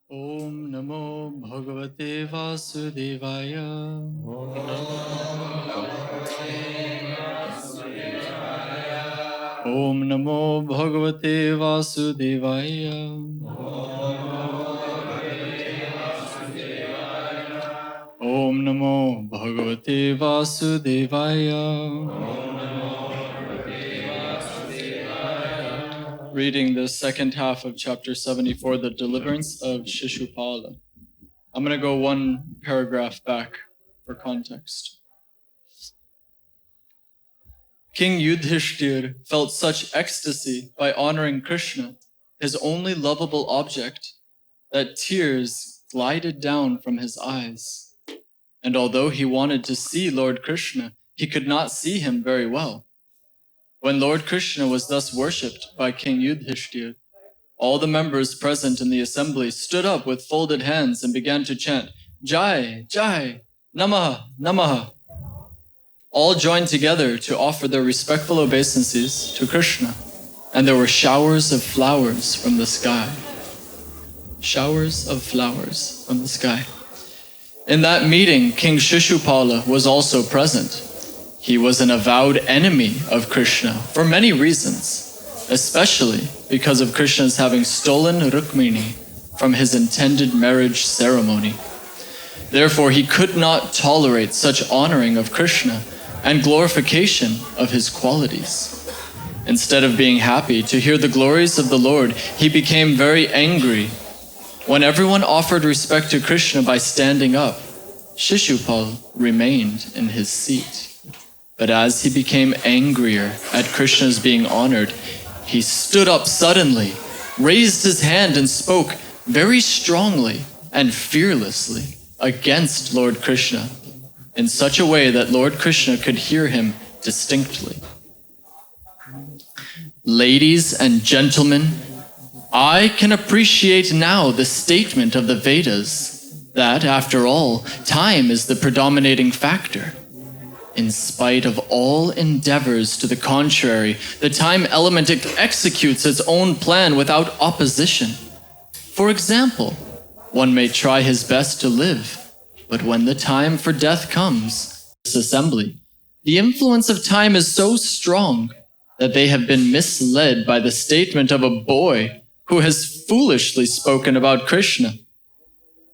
Om Namo Bhagavate Vasudevaya. Om Namo Bhagavate Vasudevaya. Om Namo Bhagavate Vasudevaya. Reading the second half of chapter 74, the deliverance of Shishupal. I'm going to go one paragraph back for context. King Yudhishthir felt such ecstasy by honoring Krishna, his only lovable object, that tears glided down from his eyes. And although he wanted to see Lord Krishna, he could not see him very well. When Lord Krishna was thus worshipped by King Yudhishthir, all the members present in the assembly stood up with folded hands and began to chant, Jai, Jai, Namaha, Namaha. All joined together to offer their respectful obeisances to Krishna, and there were showers of flowers from the sky. Showers of flowers from the sky. In that meeting, King Shishupal was also present. He was an avowed enemy of Krishna for many reasons, especially because of Krishna's having stolen Rukmini from his intended marriage ceremony. Therefore, he could not tolerate such honoring of Krishna and glorification of his qualities. Instead of being happy to hear the glories of the Lord, he became very angry. When everyone offered respect to Krishna by standing up, Shishupal remained in his seat. But as he became angrier at Krishna's being honored, he stood up suddenly, raised his hand and spoke very strongly and fearlessly against Lord Krishna in such a way that Lord Krishna could hear him distinctly. Ladies and gentlemen, I can appreciate now the statement of the Vedas that, after all, time is the predominating factor. In spite of all endeavors to the contrary, the time element executes its own plan without opposition. For example, one may try his best to live, but when the time for death comes, this assembly, the influence of time is so strong that they have been misled by the statement of a boy who has foolishly spoken about Krishna.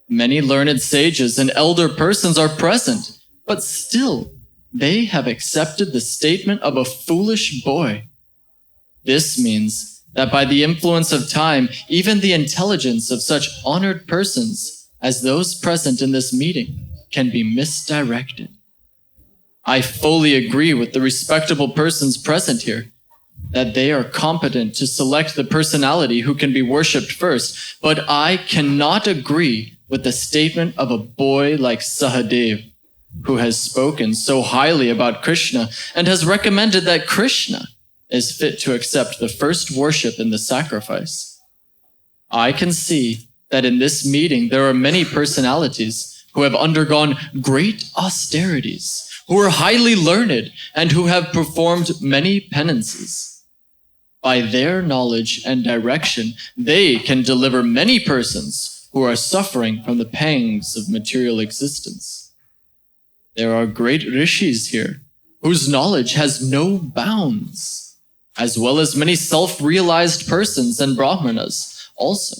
Many learned sages and elder persons are present, but still, they have accepted the statement of a foolish boy. This means that by the influence of time, even the intelligence of such honored persons as those present in this meeting can be misdirected. I fully agree with the respectable persons present here that they are competent to select the personality who can be worshipped first, but I cannot agree with the statement of a boy like Sahadev, who has spoken so highly about Krishna and has recommended that Krishna is fit to accept the first worship in the sacrifice. I can see that in this meeting there are many personalities who have undergone great austerities, who are highly learned, and who have performed many penances. By their knowledge and direction, they can deliver many persons who are suffering from the pangs of material existence. There are great rishis here, whose knowledge has no bounds, as well as many self-realized persons and brahmanas also.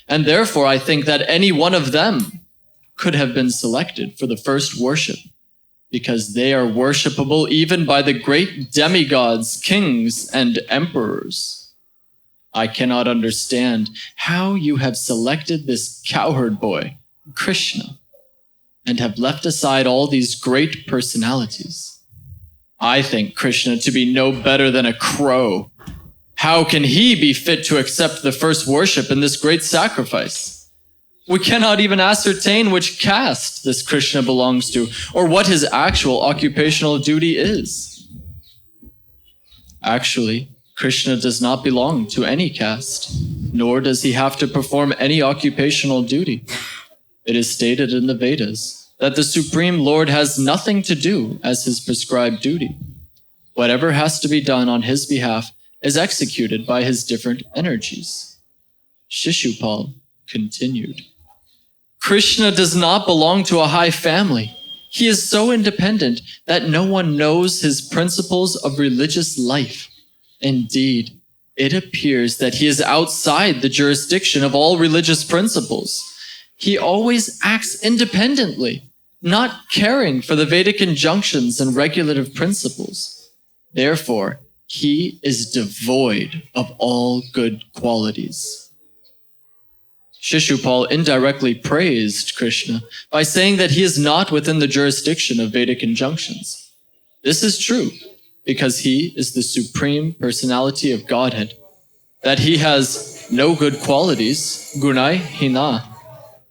And therefore I think that any one of them could have been selected for the first worship, because they are worshipable even by the great demigods, kings, and emperors. I cannot understand how you have selected this cowherd boy, Krishna, and have left aside all these great personalities. I think Krishna to be no better than a crow. How can he be fit to accept the first worship in this great sacrifice? We cannot even ascertain which caste this Krishna belongs to, or what his actual occupational duty is. Actually, Krishna does not belong to any caste, nor does he have to perform any occupational duty. It is stated in the Vedas that the Supreme Lord has nothing to do as his prescribed duty. Whatever has to be done on his behalf is executed by his different energies. Shishupal continued. Krishna does not belong to a high family. He is so independent that no one knows his principles of religious life. Indeed, it appears that he is outside the jurisdiction of all religious principles. He always acts independently, not caring for the Vedic injunctions and regulative principles. Therefore, he is devoid of all good qualities. Shishupal indirectly praised Krishna by saying that he is not within the jurisdiction of Vedic injunctions. This is true because he is the supreme personality of Godhead. That he has no good qualities, gunai hina,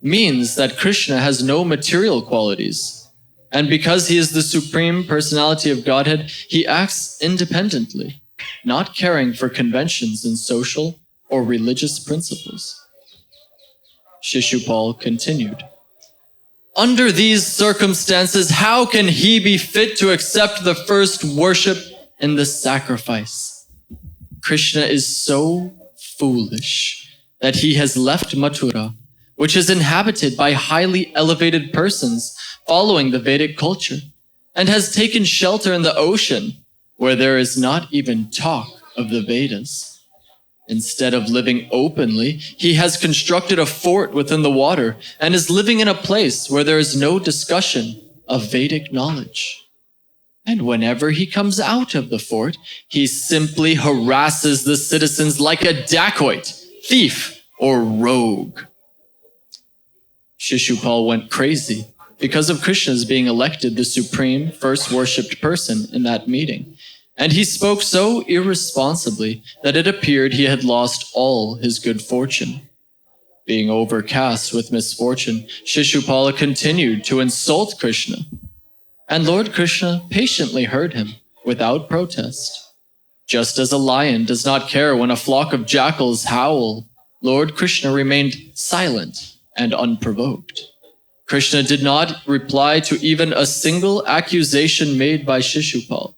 means that Krishna has no material qualities. And because he is the supreme personality of Godhead, he acts independently, not caring for conventions in social or religious principles. Shishupal continued, under these circumstances, how can he be fit to accept the first worship and the sacrifice? Krishna is so foolish that he has left Mathura, which is inhabited by highly elevated persons following the Vedic culture, and has taken shelter in the ocean, where there is not even talk of the Vedas. Instead of living openly, he has constructed a fort within the water and is living in a place where there is no discussion of Vedic knowledge. And whenever he comes out of the fort, he simply harasses the citizens like a dacoit, thief, or rogue. Shishupal went crazy because of Krishna's being elected the supreme first worshipped person in that meeting. And he spoke so irresponsibly that it appeared he had lost all his good fortune. Being overcast with misfortune, Shishupala continued to insult Krishna. And Lord Krishna patiently heard him without protest. Just as a lion does not care when a flock of jackals howl, Lord Krishna remained silent and unprovoked. Krishna did not reply to even a single accusation made by Shishupal.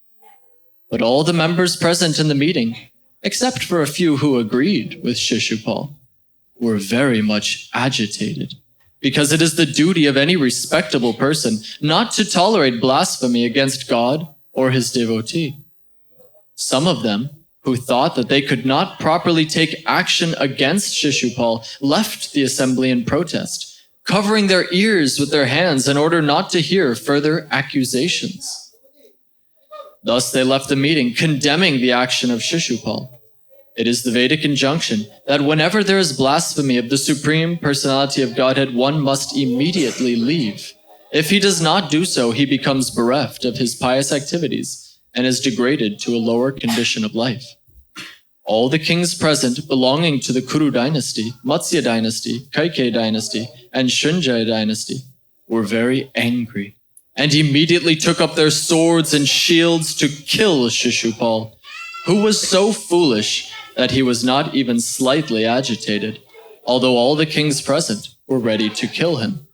But all the members present in the meeting, except for a few who agreed with Shishupal, were very much agitated, because it is the duty of any respectable person not to tolerate blasphemy against God or his devotee. Some of them, who thought that they could not properly take action against Shishupal, left the assembly in protest, covering their ears with their hands in order not to hear further accusations. Thus they left the meeting, condemning the action of Shishupal. It is the Vedic injunction that whenever there is blasphemy of the Supreme Personality of Godhead, one must immediately leave. If he does not do so, he becomes bereft of his pious activities and is degraded to a lower condition of life. All the kings present belonging to the Kuru dynasty, Matsya dynasty, Kaikeyi dynasty, and Shunjaya dynasty were very angry, and immediately took up their swords and shields to kill Shishupal, who was so foolish that he was not even slightly agitated, although all the kings present were ready to kill him.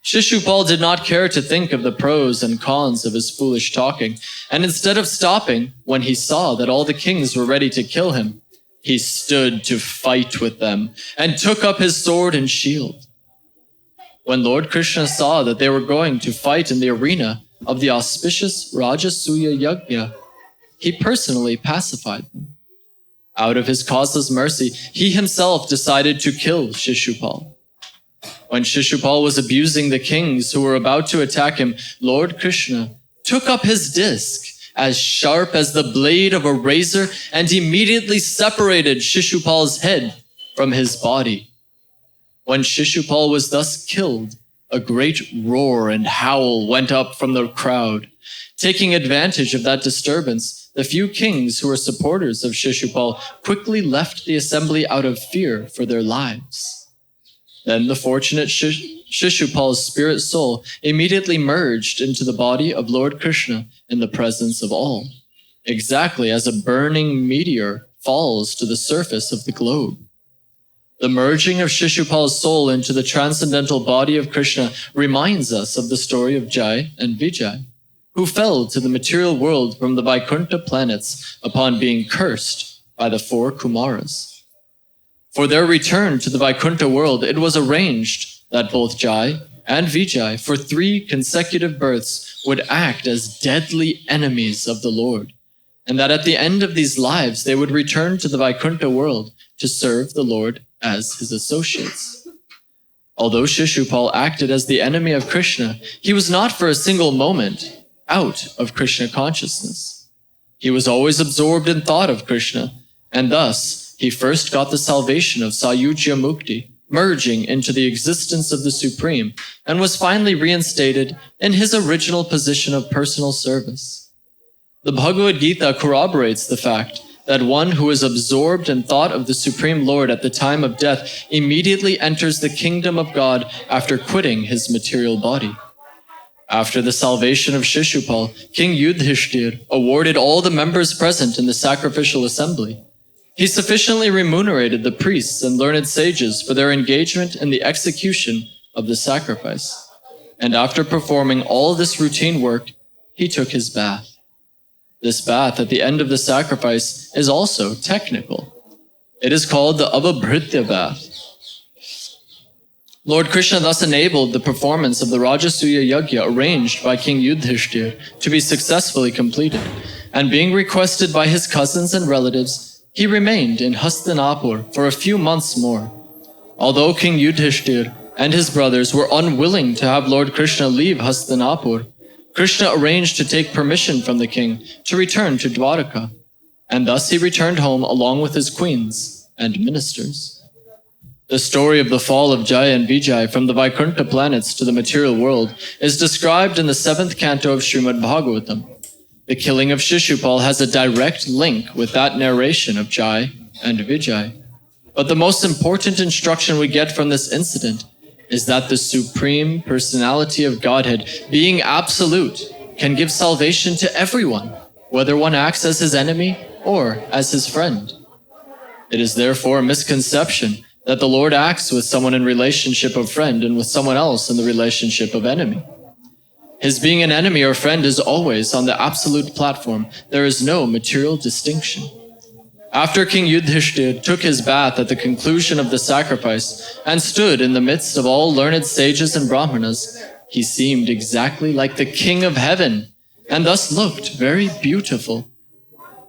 Shishupal did not care to think of the pros and cons of his foolish talking, and instead of stopping when he saw that all the kings were ready to kill him, he stood to fight with them and took up his sword and shield. When Lord Krishna saw that they were going to fight in the arena of the auspicious Rajasuya Yajna, he personally pacified them. Out of his causeless mercy, he himself decided to kill Shishupal. When Shishupal was abusing the kings who were about to attack him, Lord Krishna took up his disc, as sharp as the blade of a razor, and immediately separated Shishupal's head from his body. When Shishupal was thus killed, a great roar and howl went up from the crowd. Taking advantage of that disturbance, the few kings who were supporters of Shishupal quickly left the assembly out of fear for their lives. Then the fortunate Shishupal's spirit soul immediately merged into the body of Lord Krishna in the presence of all, exactly as a burning meteor falls to the surface of the globe. The merging of Shishupal's soul into the transcendental body of Krishna reminds us of the story of Jai and Vijay, who fell to the material world from the Vaikuntha planets upon being cursed by the 4 Kumaras. For their return to the Vaikuntha world, it was arranged that both Jai and Vijay, for 3 consecutive births, would act as deadly enemies of the Lord, and that at the end of these lives, they would return to the Vaikuntha world to serve the Lord as his associates. Although Shishupal acted as the enemy of Krishna, he was not for a single moment out of Krishna consciousness. He was always absorbed in thought of Krishna, and thus he first got the salvation of Sayujya Mukti, merging into the existence of the Supreme, and was finally reinstated in his original position of personal service. The Bhagavad Gita corroborates the fact that one who is absorbed in thought of the Supreme Lord at the time of death immediately enters the kingdom of God after quitting his material body. After the salvation of Shishupal, King Yudhishthir awarded all the members present in the sacrificial assembly. He sufficiently remunerated the priests and learned sages for their engagement in the execution of the sacrifice. And after performing all this routine work, he took his bath. This bath at the end of the sacrifice is also technical. It is called the Avabhritya bath. Lord Krishna thus enabled the performance of the Rajasuya Yajna arranged by King Yudhishthir to be successfully completed, and being requested by his cousins and relatives, he remained in Hastinapur for a few months more. Although King Yudhishthir and his brothers were unwilling to have Lord Krishna leave Hastinapur, Krishna arranged to take permission from the king to return to Dwaraka, and thus he returned home along with his queens and ministers. The story of the fall of Jaya and Vijay from the Vaikuntha planets to the material world is described in the 7th canto of Srimad Bhagavatam. The killing of Shishupal has a direct link with that narration of Jai and Vijay. But the most important instruction we get from this incident is that the Supreme Personality of Godhead, being absolute, can give salvation to everyone, whether one acts as his enemy or as his friend. It is therefore a misconception that the Lord acts with someone in relationship of friend and with someone else in the relationship of enemy. His being an enemy or friend is always on the absolute platform. There is no material distinction. After King Yudhishthir took his bath at the conclusion of the sacrifice and stood in the midst of all learned sages and brahmanas, he seemed exactly like the king of heaven and thus looked very beautiful.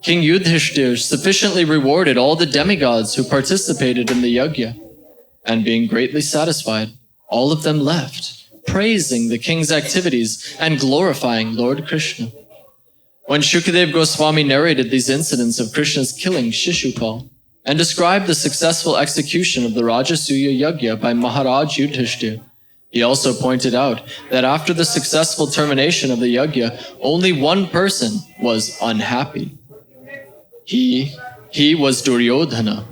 King Yudhishthir sufficiently rewarded all the demigods who participated in the yajna, and being greatly satisfied, all of them left, praising the king's activities and glorifying Lord Krishna. When Shukadev Goswami narrated these incidents of Krishna's killing Shishupal and described the successful execution of the Rajasuya Yajna by Maharaj Yudhishthir, he also pointed out that after the successful termination of the yajna, only one person was unhappy. He was Duryodhana.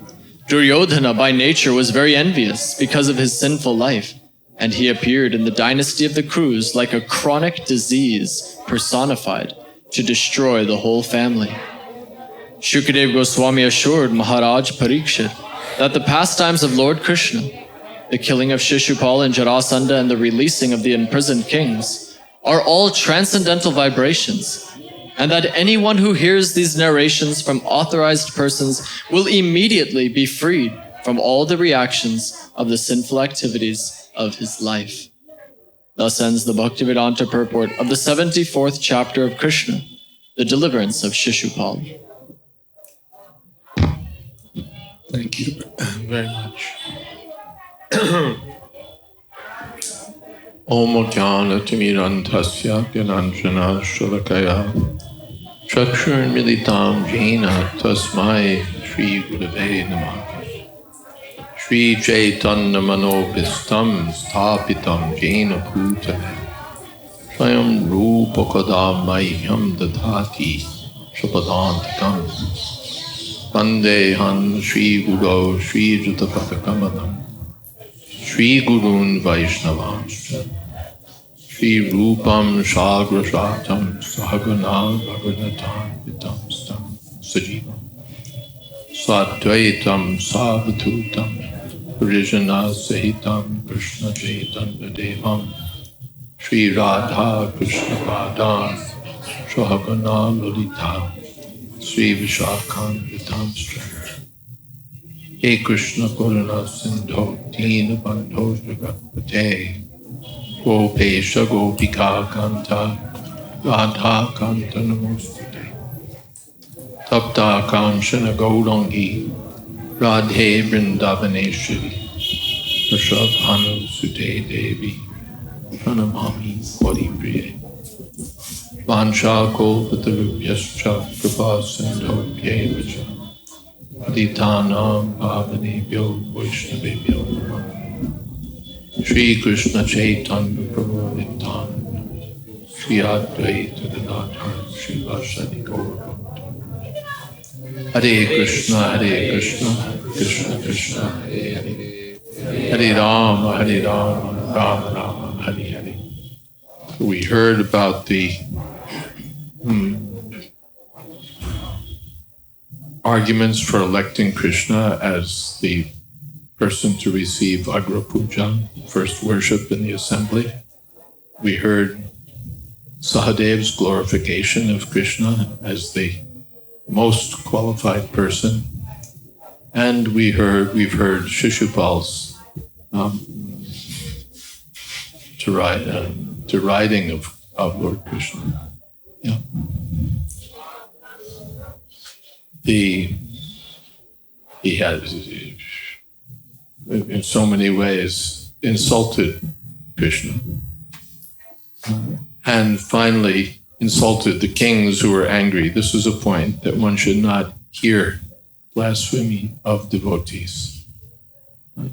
Duryodhana by nature was very envious because of his sinful life, and he appeared in the dynasty of the Krus like a chronic disease personified to destroy the whole family. Shukadev Goswami assured Maharaj Parikshit that the pastimes of Lord Krishna, the killing of Shishupal and Jarasandha and the releasing of the imprisoned kings, are all transcendental vibrations, and that anyone who hears these narrations from authorized persons will immediately be freed from all the reactions of the sinful activities of his life. Thus ends the Bhaktivedanta purport of the 74th chapter of Krishna, the deliverance of Shishupal. Thank you very much. Om Jnana Timirantasya Gyananjana Shalakaya Chakshur Militam Jena Tasmai Shri Gurave Namah Shri Chaitanya Manopistam Sthapitam Jena Bhutale Swayam Rupa Kadamahyam Dadhati Shapadantikam Vandehan Shri Guru Shri Jutapadakamadam Shri Gurun Vaishnavanscha Shri Rupam Shagra Shatam Sahagana Bhagavatam Vitam Stam Sajivam Sadvaitam Savatutam Parijana Sahitam Krishna Chaitanya Devam Shri Radha Krishna Padan Sahagana Lalita Shri Vishakam Vitam Stra He Krishna Karuna Sindho Dina Bandho Jagatpate Gopesha Gopika Kanta Radha Kanta Namostate Tapta Kamshana Gaurangi Radhe Vrindavaneshwari Prashabhanu Sute Devi Pranamami Paripriye Vansha Kolpatarubhyascha Kripa Sindho Pyevacha Aditanam Bhavanebhyo Vaishnavebhyo Namah Shri Krishna Chaitanya Prabhu Nityananda Shri Advaita Gadadhar Shri Vasadi Gaura Hare Krishna Krishna Krishna Hare Hare Hare Rama Rama Rama Hare Hare. We heard about the arguments for electing Krishna as the person to receive Agra Puja, first worship in the assembly. We heard Sahadev's glorification of Krishna as the most qualified person, and we've heard Shishupal's deriding of Lord Krishna. Yeah. He has, in so many ways, insulted Krishna, and finally insulted the kings who were angry. This is a point that one should not hear blasphemy of devotees.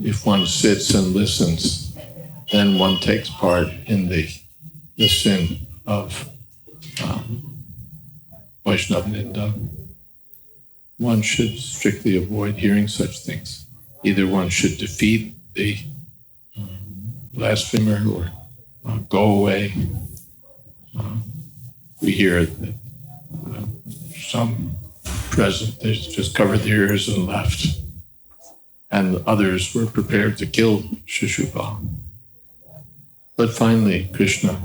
If one sits and listens, then one takes part in the sin of Vaishnava Ninda. One should strictly avoid hearing such things. Either one should defeat the blasphemer or go away. We hear that some present, they just covered their ears and left, and others were prepared to kill Shishupal. But finally, Krishna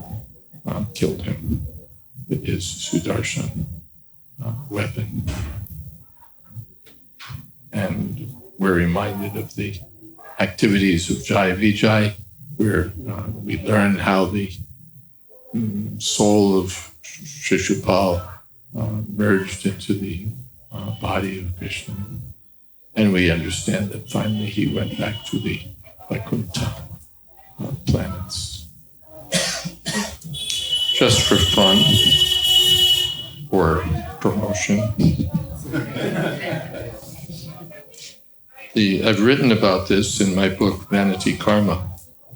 killed him with his Sudarshan weapon. And we're reminded of the activities of Jai Vijay, where we learn how the soul of Shishupal merged into the body of Krishna. And we understand that finally he went back to the Vaikuntha planets. Just for fun or promotion. I've written about this in my book, Vanity Karma.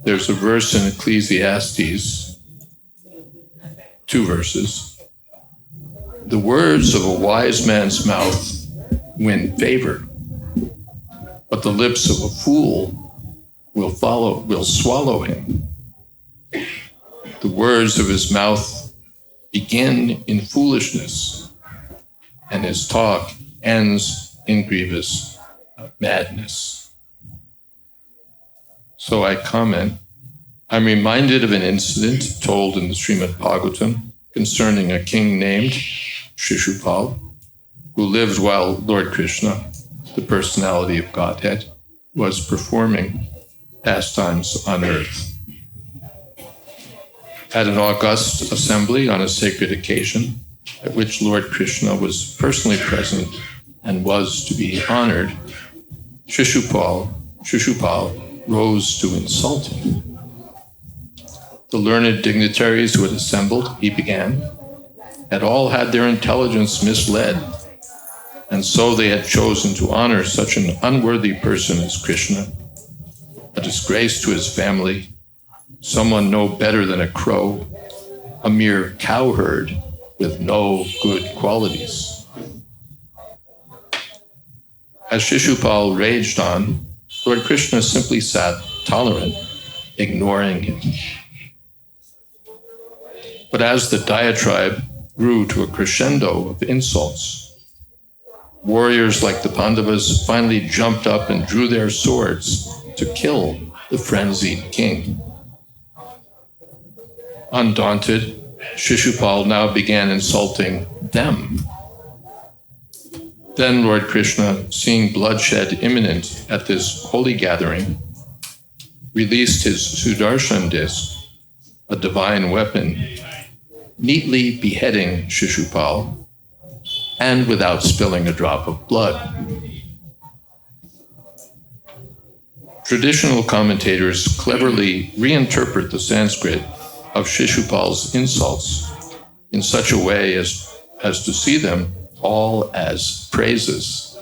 There's a verse in Ecclesiastes, 2 verses. The words of a wise man's mouth win favor, but the lips of a fool will swallow him. The words of his mouth begin in foolishness, and his talk ends in grievous madness. So I comment, I'm reminded of an incident told in the Srimad Bhagavatam concerning a king named Shishupal, who lived while Lord Krishna, the personality of Godhead, was performing pastimes on earth. At an august assembly on a sacred occasion, at which Lord Krishna was personally present and was to be honored, Shishupal rose to insult him. The learned dignitaries who had assembled, he began, had all had their intelligence misled, and so they had chosen to honor such an unworthy person as Krishna, a disgrace to his family, someone no better than a crow, a mere cowherd with no good qualities. As Shishupal raged on, Lord Krishna simply sat tolerant, ignoring him. But as the diatribe grew to a crescendo of insults, warriors like the Pandavas finally jumped up and drew their swords to kill the frenzied king. Undaunted, Shishupal now began insulting them. Then Lord Krishna, seeing bloodshed imminent at this holy gathering, released his Sudarshan disc, a divine weapon, neatly beheading Shishupal, and without spilling a drop of blood. Traditional commentators cleverly reinterpret the Sanskrit of Shishupal's insults in such a way as to see them all as praises.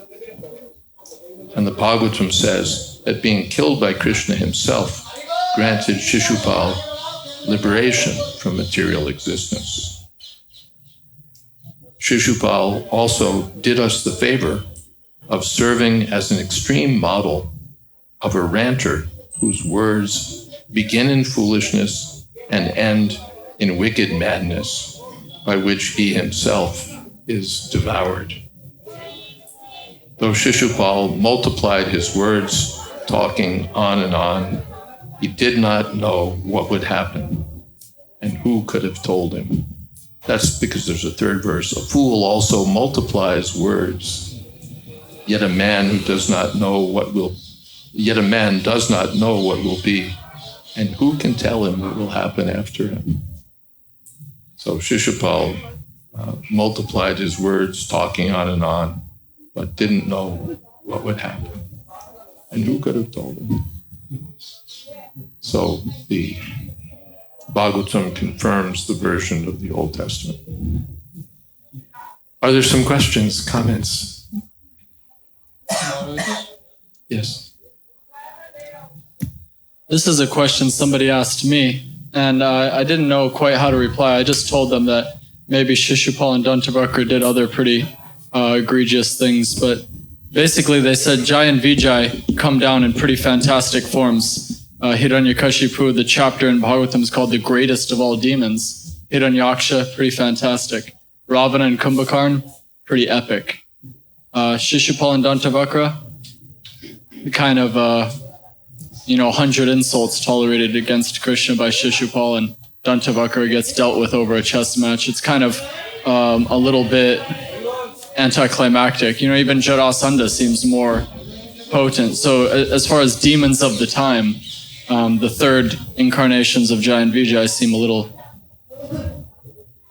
And the Bhagavatam says that being killed by Krishna himself granted Shishupal liberation from material existence. Shishupal also did us the favor of serving as an extreme model of a ranter whose words begin in foolishness and end in wicked madness, by which he himself is devoured. Though Shishupal multiplied his words, talking on and on, he did not know what would happen, and who could have told him. That's because there's a third verse. A fool also multiplies words, yet a man does not know what will be, and who can tell him what will happen after him? So Shishupal multiplied his words, talking on and on, but didn't know what would happen. And who could have told him? So the Bhagavatam confirms the version of the Old Testament. Are there some questions, comments? Yes. This is a question somebody asked me, and I didn't know quite how to reply. I just told them that maybe Shishupal and Dantavakra did other pretty egregious things, but basically they said Jai and Vijay come down in pretty fantastic forms. Hiranyakashipu, the chapter in Bhagavatam is called the greatest of all demons. Hiranyaksha, pretty fantastic. Ravana and Kumbhakarna, pretty epic. Shishupal and Dantavakra, kind of 100 insults tolerated against Krishna by Shishupal, and Dantavakra gets dealt with over a chess match. It's kind of a little bit anticlimactic. Even Jarasandha seems more potent. So as far as demons of the time, the third incarnations of Jai and Vijay seem a little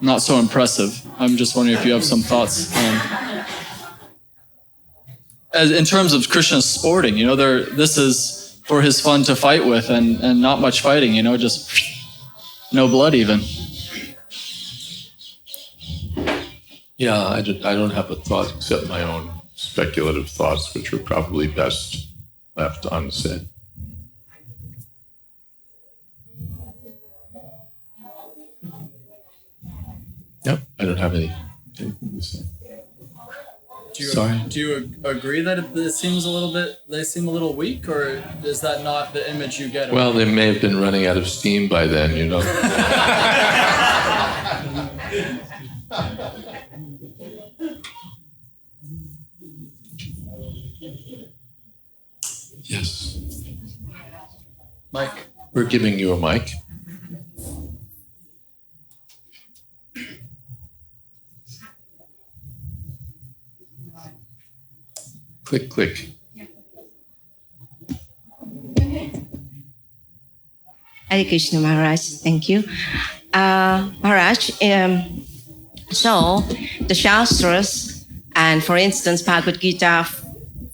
not so impressive. I'm just wondering if you have some thoughts. In terms of Krishna's sporting, this is for his fun to fight with, and not much fighting, just no blood even. Yeah, I don't have a thought except my own speculative thoughts, which are probably best left unsaid. Yep, I don't have anything to say. Do you agree that they seem a little weak, or is that not the image you get? Well, they may have been running out of steam by then, Yes. Mike. We're giving you a mic. Click, click. Hare Krishna Maharaj, thank you. Maharaj, so the Shastras, and for instance, Bhagavad Gita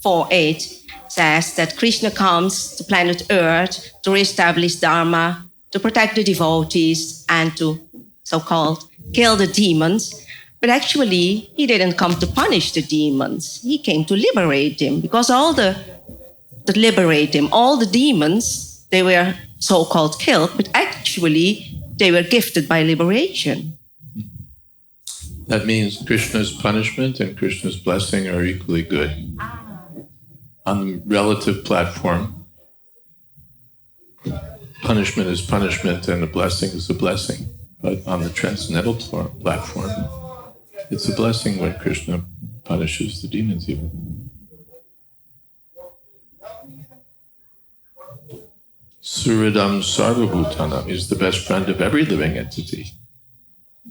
4:8 says that Krishna comes to planet Earth to reestablish Dharma, to protect the devotees, and to so-called kill the demons. But actually, he didn't come to punish the demons. He came to liberate them, because all the demons, they were so-called killed, but actually they were gifted by liberation. That means Krishna's punishment and Krishna's blessing are equally good. On the relative platform, punishment is punishment and a blessing is a blessing. But on the transcendental platform, it's a blessing when Krishna punishes the demons even. Suridam Sarvabhutanam is the best friend of every living entity,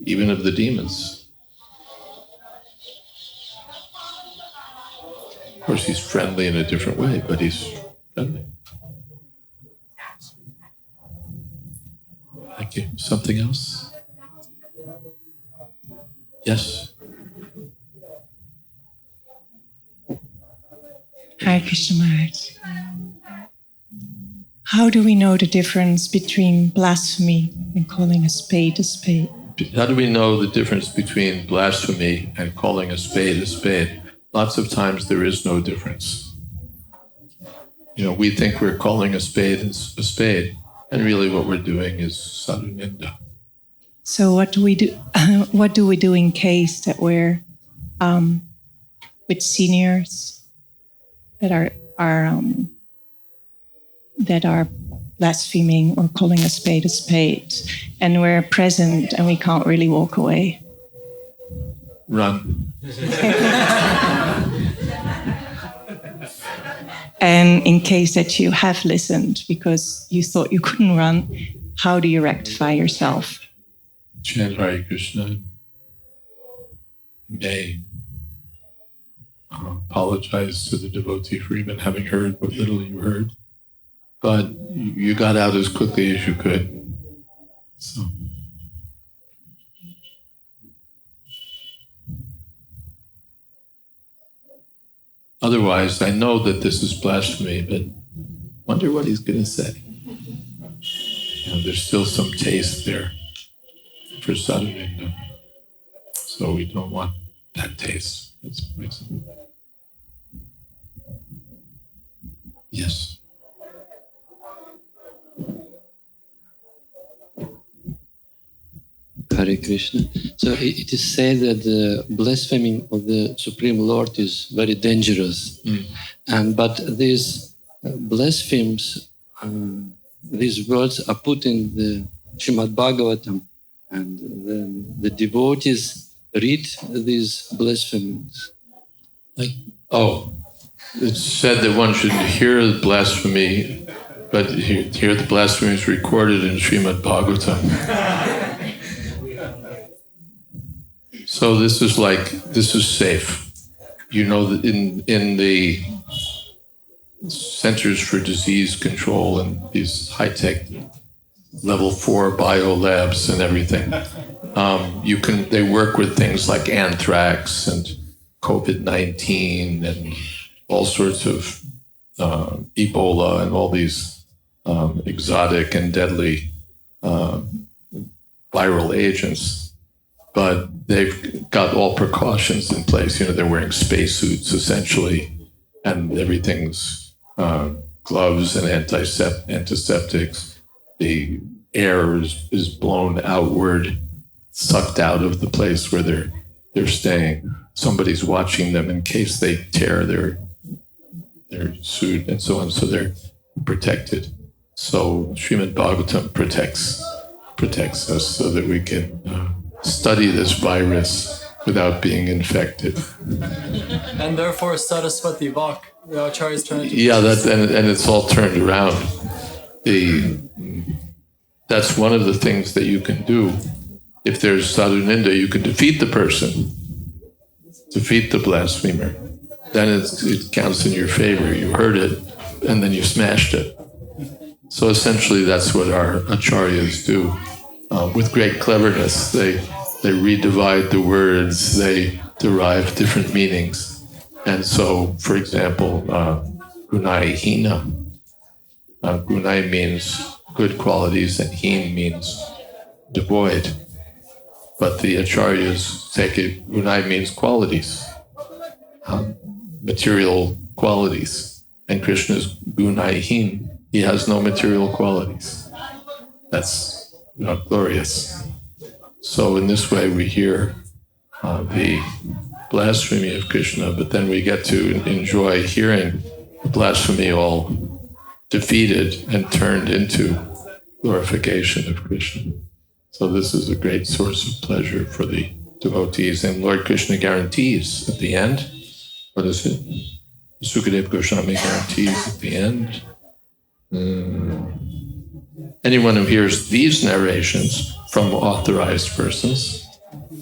even of the demons. Of course, he's friendly in a different way, but he's friendly. Thank you. Something else? Yes? Hare Krishna Maharaj. How do we know the difference between blasphemy and calling a spade a spade? How do we know the difference between blasphemy and calling a spade a spade? Lots of times there is no difference. We think we're calling a spade a spade, and really what we're doing is sadhuninda. So what do we do? What do we do in case that we're with seniors that are blaspheming or calling a spade, and we're present and we can't really walk away? Run. And in case that you have listened because you thought you couldn't run, how do you rectify yourself? Chant Hare Krishna. You may apologize to the devotee for even having heard what little you heard, but you got out as quickly as you could. So. Otherwise, I know that this is blasphemy, but wonder what he's going to say. There's still some taste there for sadhuninda, so we don't want that taste. That's poison. Yes. Hare Krishna. So it is said that the blaspheming of the Supreme Lord is very dangerous. But these blasphemies, these words are put in the Srimad Bhagavatam, and the devotees read these blasphemies. It's said that one should hear the blasphemy, but hear the blasphemies recorded in Srimad Bhagavatam. So this is safe. That in the Centers for Disease Control and these high-tech level 4 bio labs and everything, they work with things like anthrax and COVID-19 and all sorts of Ebola and all these exotic and deadly viral agents. But they've got all precautions in place. They're wearing spacesuits essentially, and everything's gloves and antiseptics. The air is blown outward, sucked out of the place where they're staying. Somebody's watching them in case they tear their suit and so on. So they're protected. So Srimad Bhagavatam protects us so that we can study this virus without being infected. And therefore, Saraswati Vak, the Acharya's trying to... Yeah, and it's all turned around. That's one of the things that you can do. If there's sadhuninda, you can defeat the person, defeat the blasphemer. Then it counts in your favor. You heard it, and then you smashed it. So essentially, that's what our acharyas do. With great cleverness, they redivide the words, they derive different meanings. And so, for example, gunai hina. Gunai means good qualities, and hin means devoid. But the acharyas take it, gunai means qualities, material qualities. And Krishna's gunai hin, he has no material qualities. That's glorious. So in this way we hear the blasphemy of Krishna, but then we get to enjoy hearing the blasphemy all defeated and turned into glorification of Krishna. So this is a great source of pleasure for the devotees. And Lord Krishna guarantees at the end, what is it? Sukadeva Goswami guarantees at the end, anyone who hears these narrations from authorized persons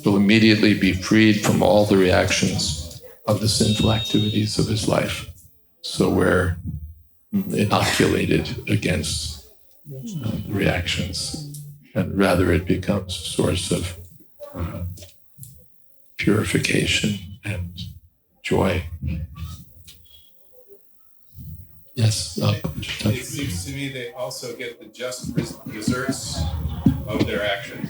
will immediately be freed from all the reactions of the sinful activities of his life. So we're inoculated against the reactions, and rather it becomes a source of purification and joy. Yes. It seems to me they also get the just desserts of their actions.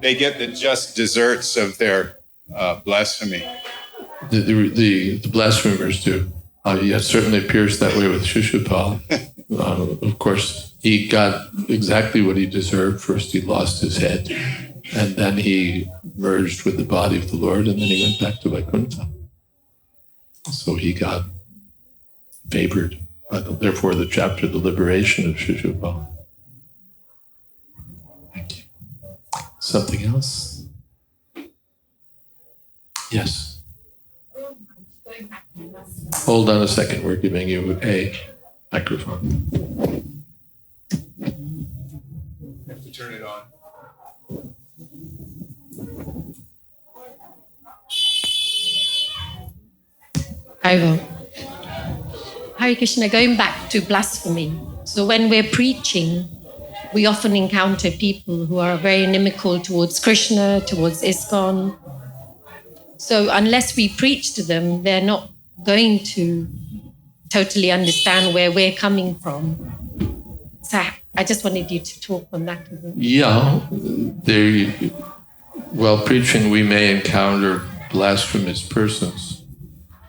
They get the just desserts of their blasphemy. The blasphemers do. It certainly appears that way with Shishupal. Of course, he got exactly what he deserved. First, he lost his head, and then he merged with the body of the Lord, and then he went back to Vaikuntha. So he got favored. Therefore, the chapter, The Liberation of Shishupal. Thank you. Something else? Yes. Hold on a second. We're giving you a microphone. You have to turn it on. Over. Hare Krishna, going back to blasphemy. So when we're preaching, we often encounter people who are very inimical towards Krishna, towards ISKCON. So unless we preach to them, they're not going to totally understand where we're coming from. So I just wanted you to talk on that a bit. Yeah. While preaching, we may encounter blasphemous persons.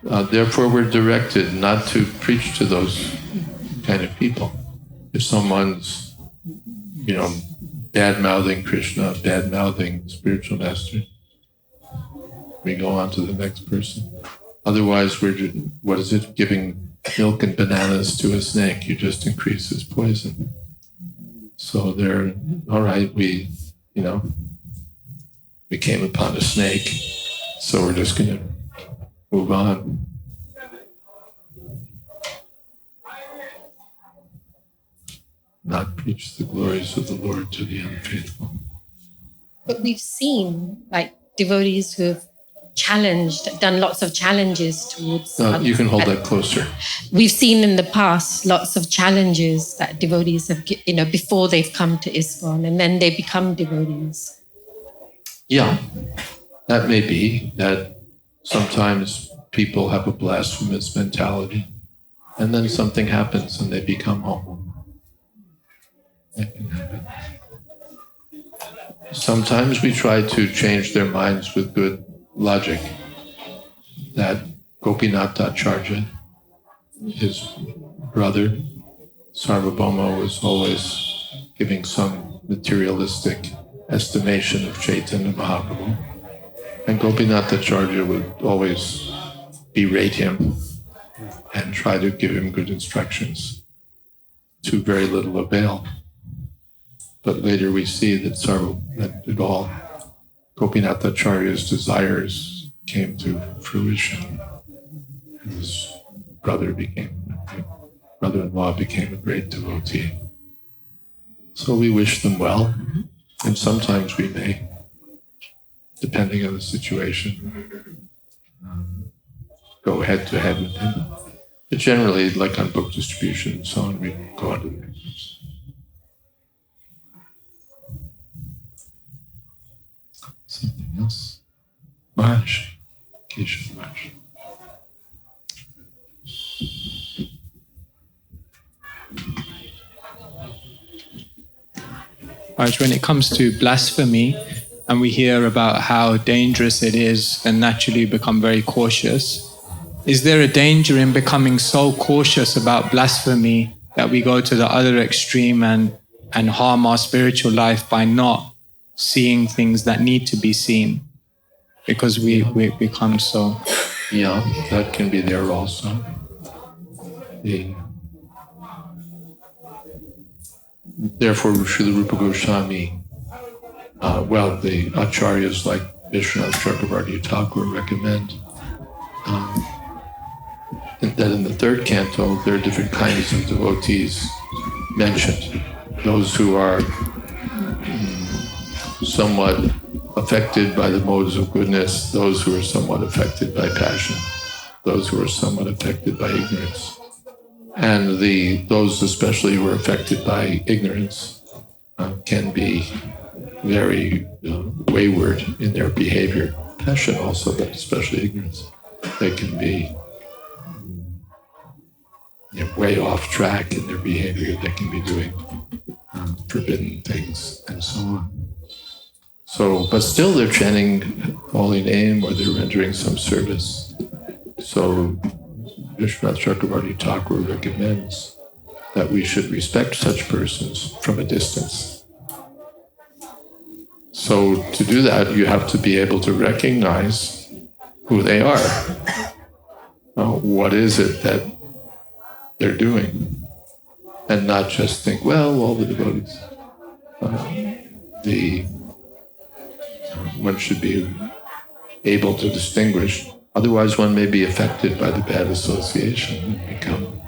Therefore, we're directed not to preach to those kind of people. If someone's, bad-mouthing Krishna, bad-mouthing spiritual master, we go on to the next person. Otherwise, we're, giving milk and bananas to a snake, you just increase his poison. So they're, all right, we came upon a snake, so we're just going to move on. Not preach the glories of the Lord to the unfaithful. But we've seen devotees who have done lots of challenges towards... you can hold that closer. We've seen in the past lots of challenges that devotees have, before they've come to ISKCON, and then they become devotees. Yeah, that may be that sometimes people have a blasphemous mentality, and then something happens and they become humble. That can happen. Sometimes we try to change their minds with good logic. That Gopinathacharya, his brother, Sarvabhauma, was always giving some materialistic estimation of Chaitanya Mahaprabhu. And Gopinathacharya would always berate him and try to give him good instructions, to very little avail. But later we see that Gopinathacharya's desires came to fruition, and his brother-in-law became a great devotee. So we wish them well, and sometimes we may, depending on the situation, go head-to-head with him. But generally, like on book distribution and so on, we go on to the next. Something else? Maharaj. Keshav Maharaj. Maharaj, when it comes to blasphemy, and we hear about how dangerous it is and naturally become very cautious, is there a danger in becoming so cautious about blasphemy that we go to the other extreme and harm our spiritual life by not seeing things that need to be seen, because we become so... Yeah, that can be there also. Therefore, Srila Rupa Goswami, the acharyas like Vishwanath Chakravarti Thakur recommend that in the third canto, there are different kinds of devotees mentioned. Those who are somewhat affected by the modes of goodness, those who are somewhat affected by passion, those who are somewhat affected by ignorance. And those especially who are affected by ignorance can be very wayward in their behavior. Passion also, but especially ignorance. They can be way off track in their behavior. They can be doing forbidden things and so on. But still they're chanting holy name or they're rendering some service. So Vishwanath Chakravarti Thakur recommends that we should respect such persons from a distance. So to do that, you have to be able to recognize who they are. What is it that they're doing? And not just think, well, all the devotees. One should be able to distinguish. Otherwise, one may be affected by the bad association and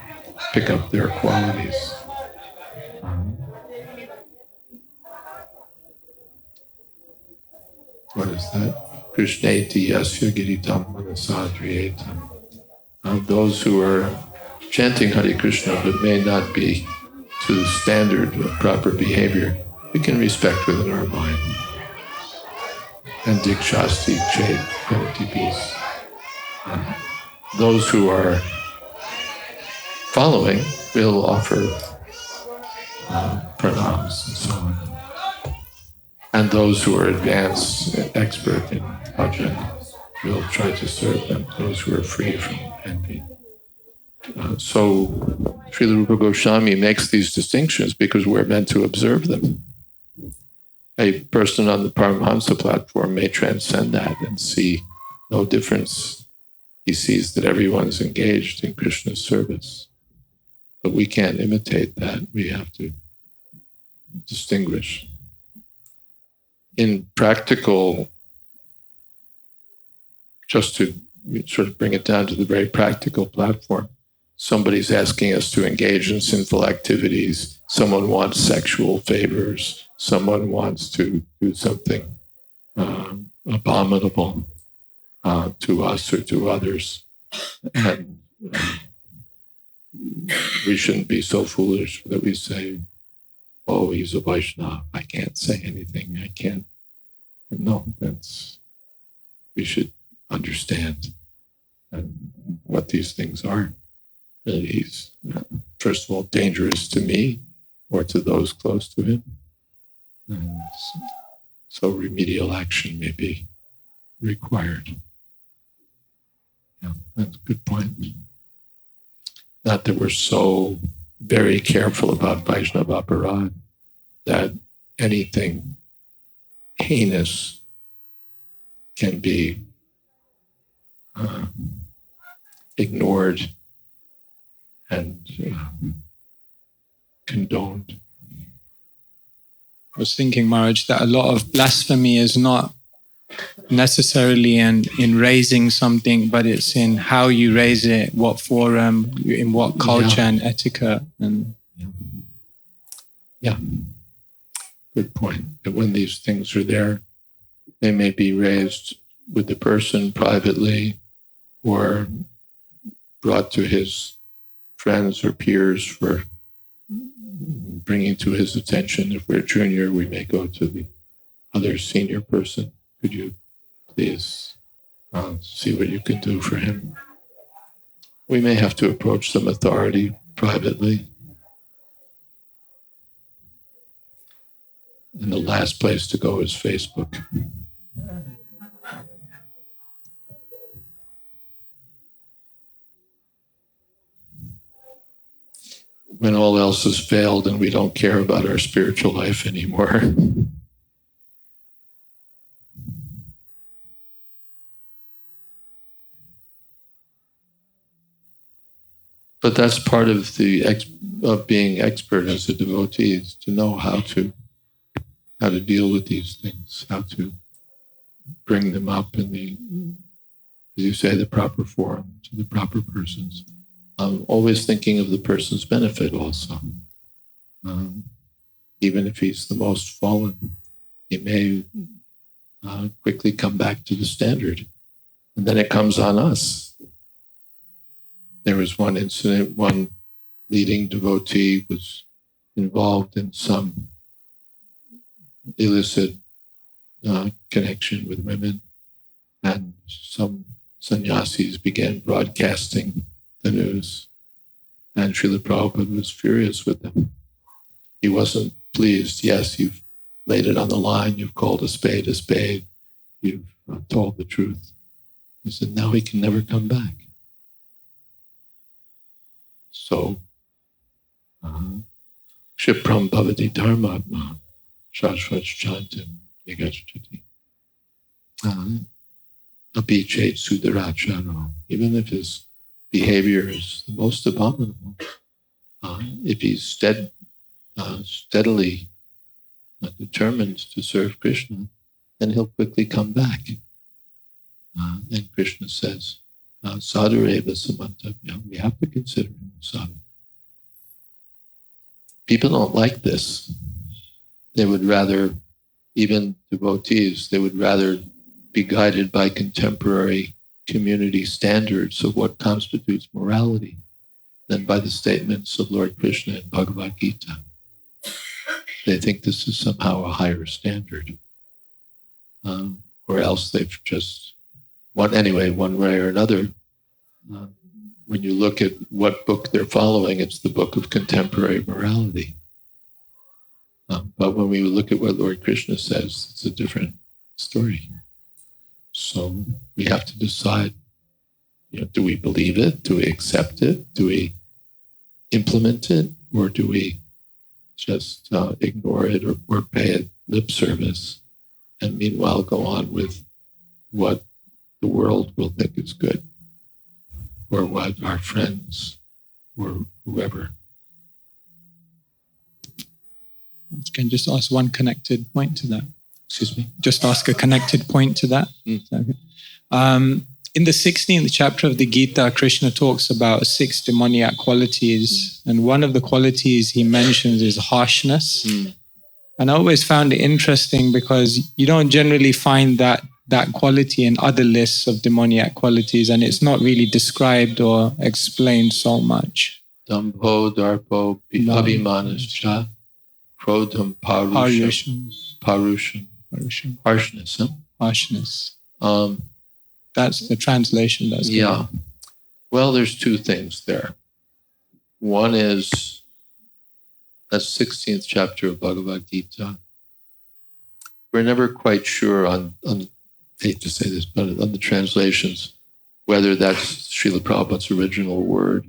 pick up their qualities. What is that? Krishneti yasya giritam manasadriyetam. Those who are chanting Hare Krishna but may not be to the standard of proper behavior, we can respect within our mind. And dikshasti chet penatibis. Those who are following will offer pranams and so on. And those who are advanced, expert in bhajan, will try to serve them, those who are free from envy. So Srila Rupa Goswami makes these distinctions because we're meant to observe them. A person on the Paramahamsa platform may transcend that and see no difference. He sees that everyone's engaged in Krishna's service. But we can't imitate that. We have to distinguish. In practical, just to sort of bring it down to the very practical platform, somebody's asking us to engage in sinful activities. Someone wants sexual favors. Someone wants to do something abominable to us or to others. And we shouldn't be so foolish that we say, oh, he's a Vaishnava, I can't say anything, I can't. No, we should understand what these things are. He's, first of all, dangerous to me or to those close to him. And so remedial action may be required. Yeah, that's a good point. Not that we're so very careful about Vaishnava aparad that anything heinous can be ignored and condoned. I was thinking, Maharaj, that a lot of blasphemy is not necessarily in raising something, but it's in how you raise it, what forum, in what culture and etiquette. And yeah, good point. That when these things are there, they may be raised with the person privately or brought to his friends or peers for bringing to his attention. If we're junior, we may go to the other senior person. Could you please see what you can do for him? We may have to approach some authority privately. And the last place to go is Facebook. When all else has failed and we don't care about our spiritual life anymore. But that's part of of being expert as a devotee, is to know how to deal with these things, how to bring them up in the, as you say, the proper form, to the proper persons. Always thinking of the person's benefit also. Even if he's the most fallen, he may quickly come back to the standard. And then it comes on us. There was one incident, one leading devotee was involved in some illicit connection with women, and some sannyasis began broadcasting the news, and Srila Prabhupada was furious with them. He wasn't pleased. Yes, you've laid it on the line, you've called a spade, you've told the truth. He said, now he can never come back. So, Kshipram bhavati dharmatma, shashvat chantam nigachati. Abhichet sudaracharo. Even if his behavior is the most abominable, if he's steadily determined to serve Krishna, then he'll quickly come back. And Krishna says, sadhureva samantavya. We have to consider him a sadhu. People don't like this. They would rather, even devotees, they would rather be guided by contemporary community standards of what constitutes morality than by the statements of Lord Krishna in Bhagavad Gita. They think this is somehow a higher standard. Or else they've just, one way or another, when you look at what book they're following, it's the book of contemporary morality. But when we look at what Lord Krishna says, it's a different story. So we have to decide, do we believe it? Do we accept it? Do we implement it? Or do we just ignore it or pay it lip service and meanwhile go on with what the world will think is good, or what our friends or whoever. Can just ask one connected point to that. Excuse me? Just ask a connected point to that. Okay. In the 16th chapter of the Gita, Krishna talks about 6 demoniac qualities, and one of the qualities he mentions is harshness. And I always found it interesting because you don't generally find that quality in other lists of demoniac qualities, and it's not really described or explained so much. Dambho, darpo, abhimanascha, krodham, parusham. Harshness, huh? Harshness. That's the translation. That's yeah. Well, there's 2 things there. One is that 16th chapter of Bhagavad Gita. We're never quite sure on I hate to say this, but on the translations, whether that's Srila Prabhupada's original word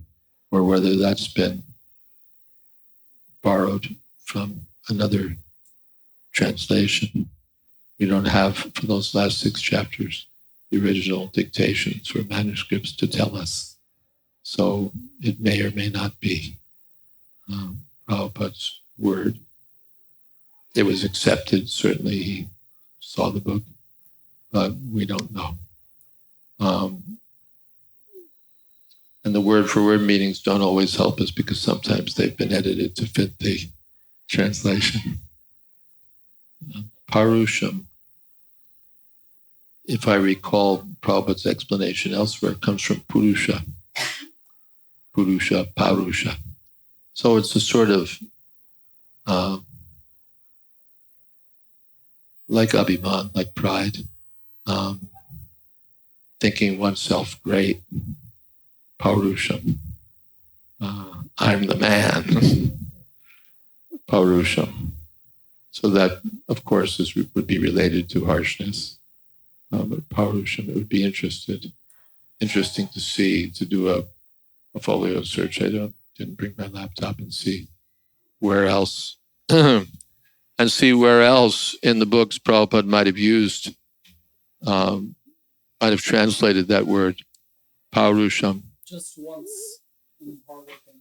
or whether that's been borrowed from another translation. We don't have, for those last 6 chapters, the original dictations or manuscripts to tell us. So it may or may not be Prabhupada's word. It was accepted, certainly he saw the book, but we don't know. And the word-for-word meanings don't always help us because sometimes they've been edited to fit the translation. Parusham, if I recall Prabhupada's explanation elsewhere, it comes from Purusha. Purusha, Parusha. So it's a sort of like Abhiman, like pride, thinking oneself great. Parusham. I'm the man. Parusham. So that, of course, would be related to harshness. But Parusham, it would be interesting to see, to do a folio search. I didn't bring my laptop and see where else, and see where else in the books Prabhupada might have used, might have translated that word, Parusham. Just once in Bhagavatam.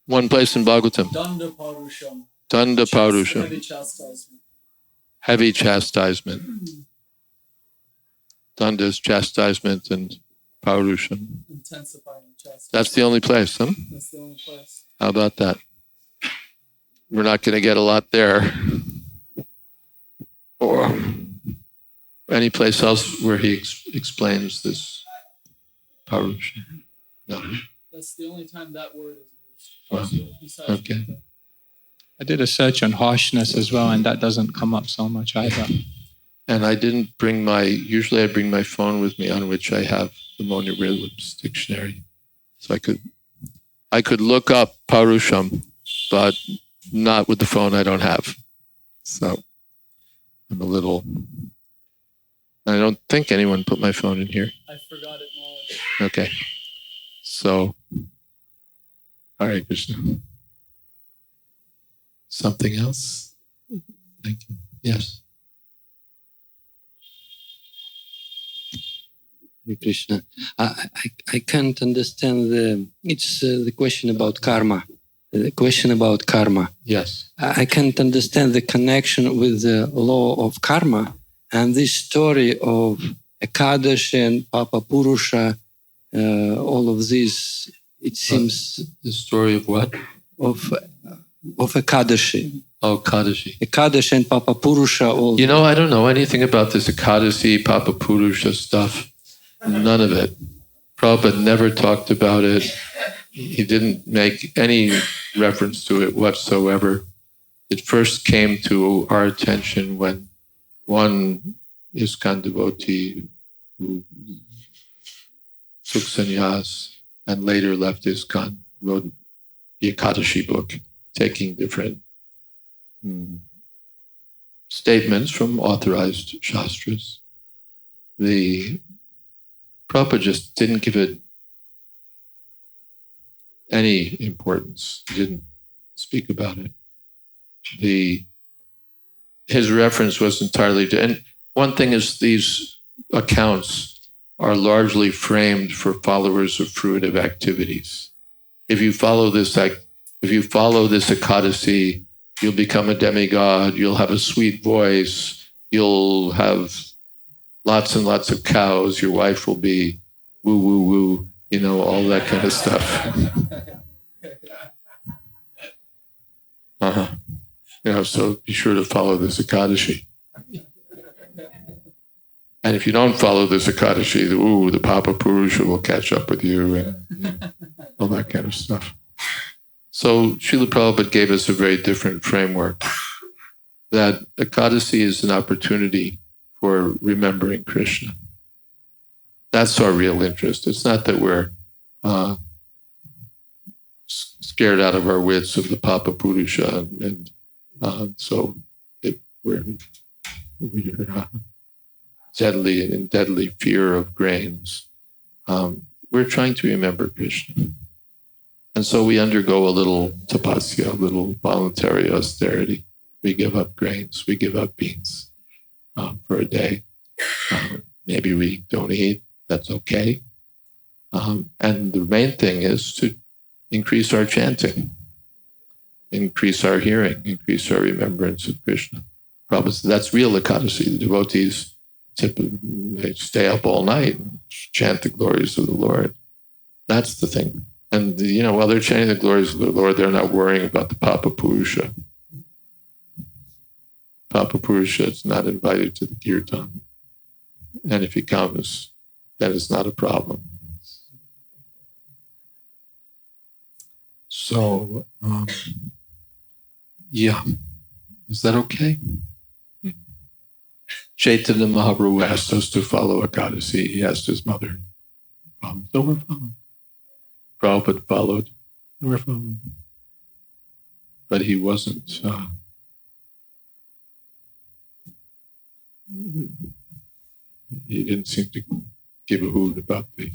One place in Bhagavatam. Danda Parusham. Danda Parusham. Heavy chastisement. Heavy chastisement. Danda's chastisement and Parusham. Intensifying chastisement. That's the only place, huh? That's the only place. How about that? We're not going to get a lot there. Or any place else where he explains this Purusha? No. That's the only time that word is Wow. used. Besides Okay. I did a search on harshness as well, and that doesn't come up so much either. And I didn't bring usually I bring my phone with me on which I have the Mona Rhythms dictionary. So I could look up Parusham, but not with the phone I don't have. So I'm a little, I don't think anyone put my phone in here. I forgot it now. Okay. So, Hare Krishna. Something else? Thank you. Yes. Hare Krishna. I can't understand the question about karma. The question about karma. Yes. I can't understand the connection with the law of karma and this story of Ekadashi and Papa Purusha, all of this, it seems... The story of what? Of Ekadashi. Oh, Ekadashi. Ekadashi and Papa Purusha. All You know, I don't know anything about this Ekadashi, Papa Purusha stuff. None of it. Prabhupada never talked about it. He didn't make any reference to it whatsoever. It first came to our attention when one ISKCON devotee who took sannyas and later left ISKCON wrote the Ekadashi book, taking different statements from authorized shastras. The Prabhupada just didn't give it any importance. He didn't speak about it. His reference was entirely to, and one thing is these accounts are largely framed for followers of fruitive activities. If you follow this Ekadashi, you'll become a demigod, you'll have a sweet voice, you'll have lots and lots of cows, your wife will be woo, woo, woo, all that kind of stuff. So be sure to follow this Ekadashi. And if you don't follow this Ekadashi, the Papa Purusha will catch up with you and all that kind of stuff. So Srila Prabhupada gave us a very different framework, that Ekadashi is an opportunity for remembering Krishna. That's our real interest. It's not that we're scared out of our wits of the Papa Purusha, and so we're in deadly fear of grains. We're trying to remember Krishna. And so we undergo a little tapasya, a little voluntary austerity. We give up grains, we give up beans for a day. Maybe we don't eat, that's okay. And the main thing is to increase our chanting, increase our hearing, increase our remembrance of Krishna. That's real Ekadashi. The devotees they stay up all night and chant the glories of the Lord. That's the thing. And while they're chanting the glories of the Lord, they're not worrying about the Papa Purusha. Papa Purusha is not invited to the kirtan. And if he comes, then it's not a problem. So, is that okay? Chaitanya Mahaprabhu asked us to follow Ekadashi. He asked his mother. So we're following. Prabhupada followed. We're following. But he wasn't. He didn't seem to give a hoot about the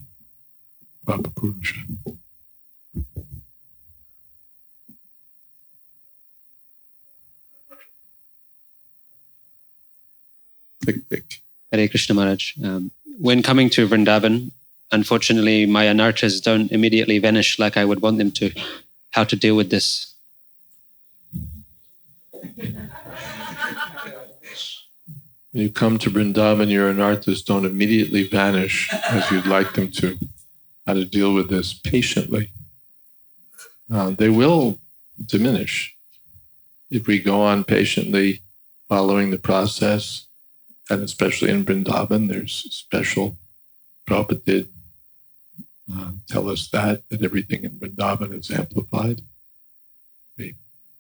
Papa Purusha. Thick. Hare Krishna Maharaj. When coming to Vrindavan, unfortunately, my anarthas don't immediately vanish like I would want them to. How to deal with this? When you come to Vrindavan, your anarthas don't immediately vanish as you'd like them to. How to deal with this patiently. They will diminish if we go on patiently following the process. and especially in Vrindavan, there's special, Prabhupada did tell us that everything in Vrindavan is amplified. The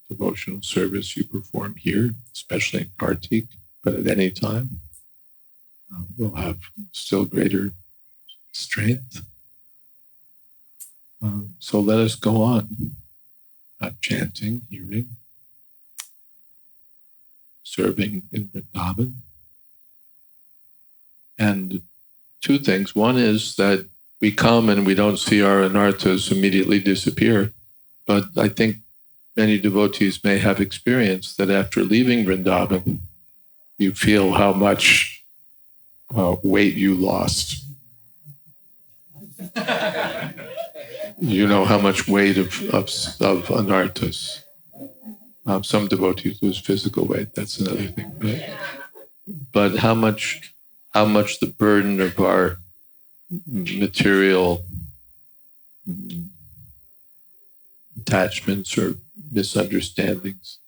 devotional service you perform here, especially in Kartik, but at any time, will have still greater strength. So let us go on, chanting, hearing, serving in Vrindavan. And two things. One is that we come and we don't see our anarthas immediately disappear. But I think many devotees may have experienced that after leaving Vrindavan, you feel how much weight you lost. You know how much weight of anarthas. Some devotees lose physical weight. That's another thing. But how much the burden of our material attachments or misunderstandings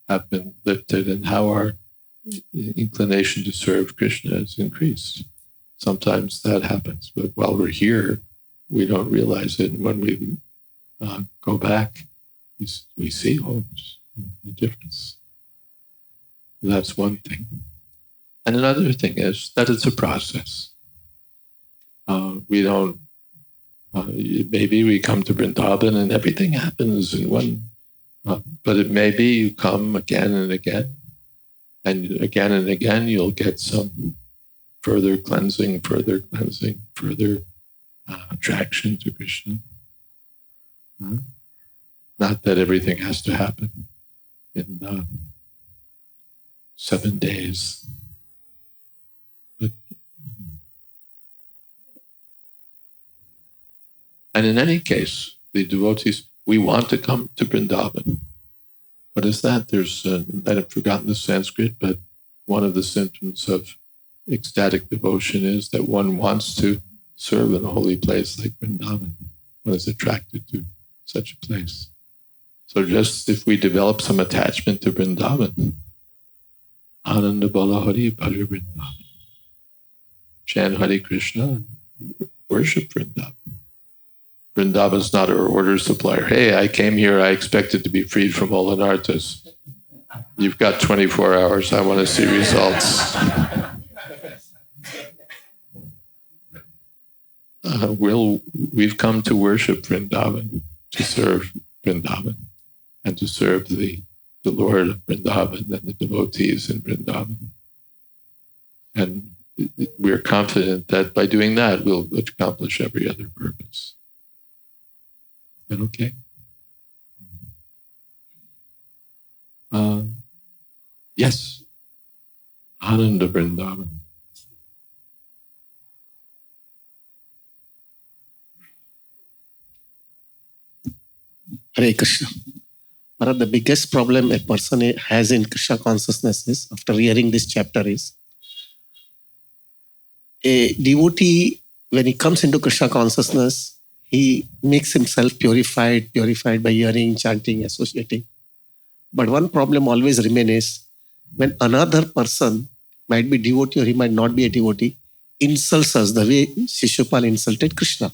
have been lifted, and how our inclination to serve Krishna has increased. Sometimes that happens, but while we're here, we don't realize it. And when we go back, we see the difference. That's one thing. And another thing is that it's a process. We don't, maybe we come to Vrindavan and everything happens in one, but it may be you come again and again you'll get some further cleansing, further attraction to Krishna. Not that everything has to happen in 7 days. And in any case, the devotees, we want to come to Vrindavan. What is that? There's, I've forgotten the Sanskrit, but one of the symptoms of ecstatic devotion is that one wants to serve in a holy place like Vrindavan. One is attracted to such a place. So just if we develop some attachment to Vrindavan, Ananda Bala Hari Bhaja Vrindavan, chant Hare Krishna, worship Vrindavan. Vrindavan's not our order supplier. Hey, I came here, I expected to be freed from all anarthas. You've got 24 hours, I want to see results. We've come to worship Vrindavan, to serve Vrindavan, and to serve the Lord of Vrindavan and the devotees in Vrindavan. And we're confident that by doing that, we'll accomplish every other purpose. Is that okay? Yes. Ananda Vrindavan. Hare Krishna. Maharaj, the biggest problem a person has in Krishna consciousness is, after hearing this chapter, is a devotee, when he comes into Krishna consciousness, he makes himself purified by hearing, chanting, associating. But one problem always remains is when another person, might be devotee or he might not be a devotee, insults us the way Shishupal insulted Krishna.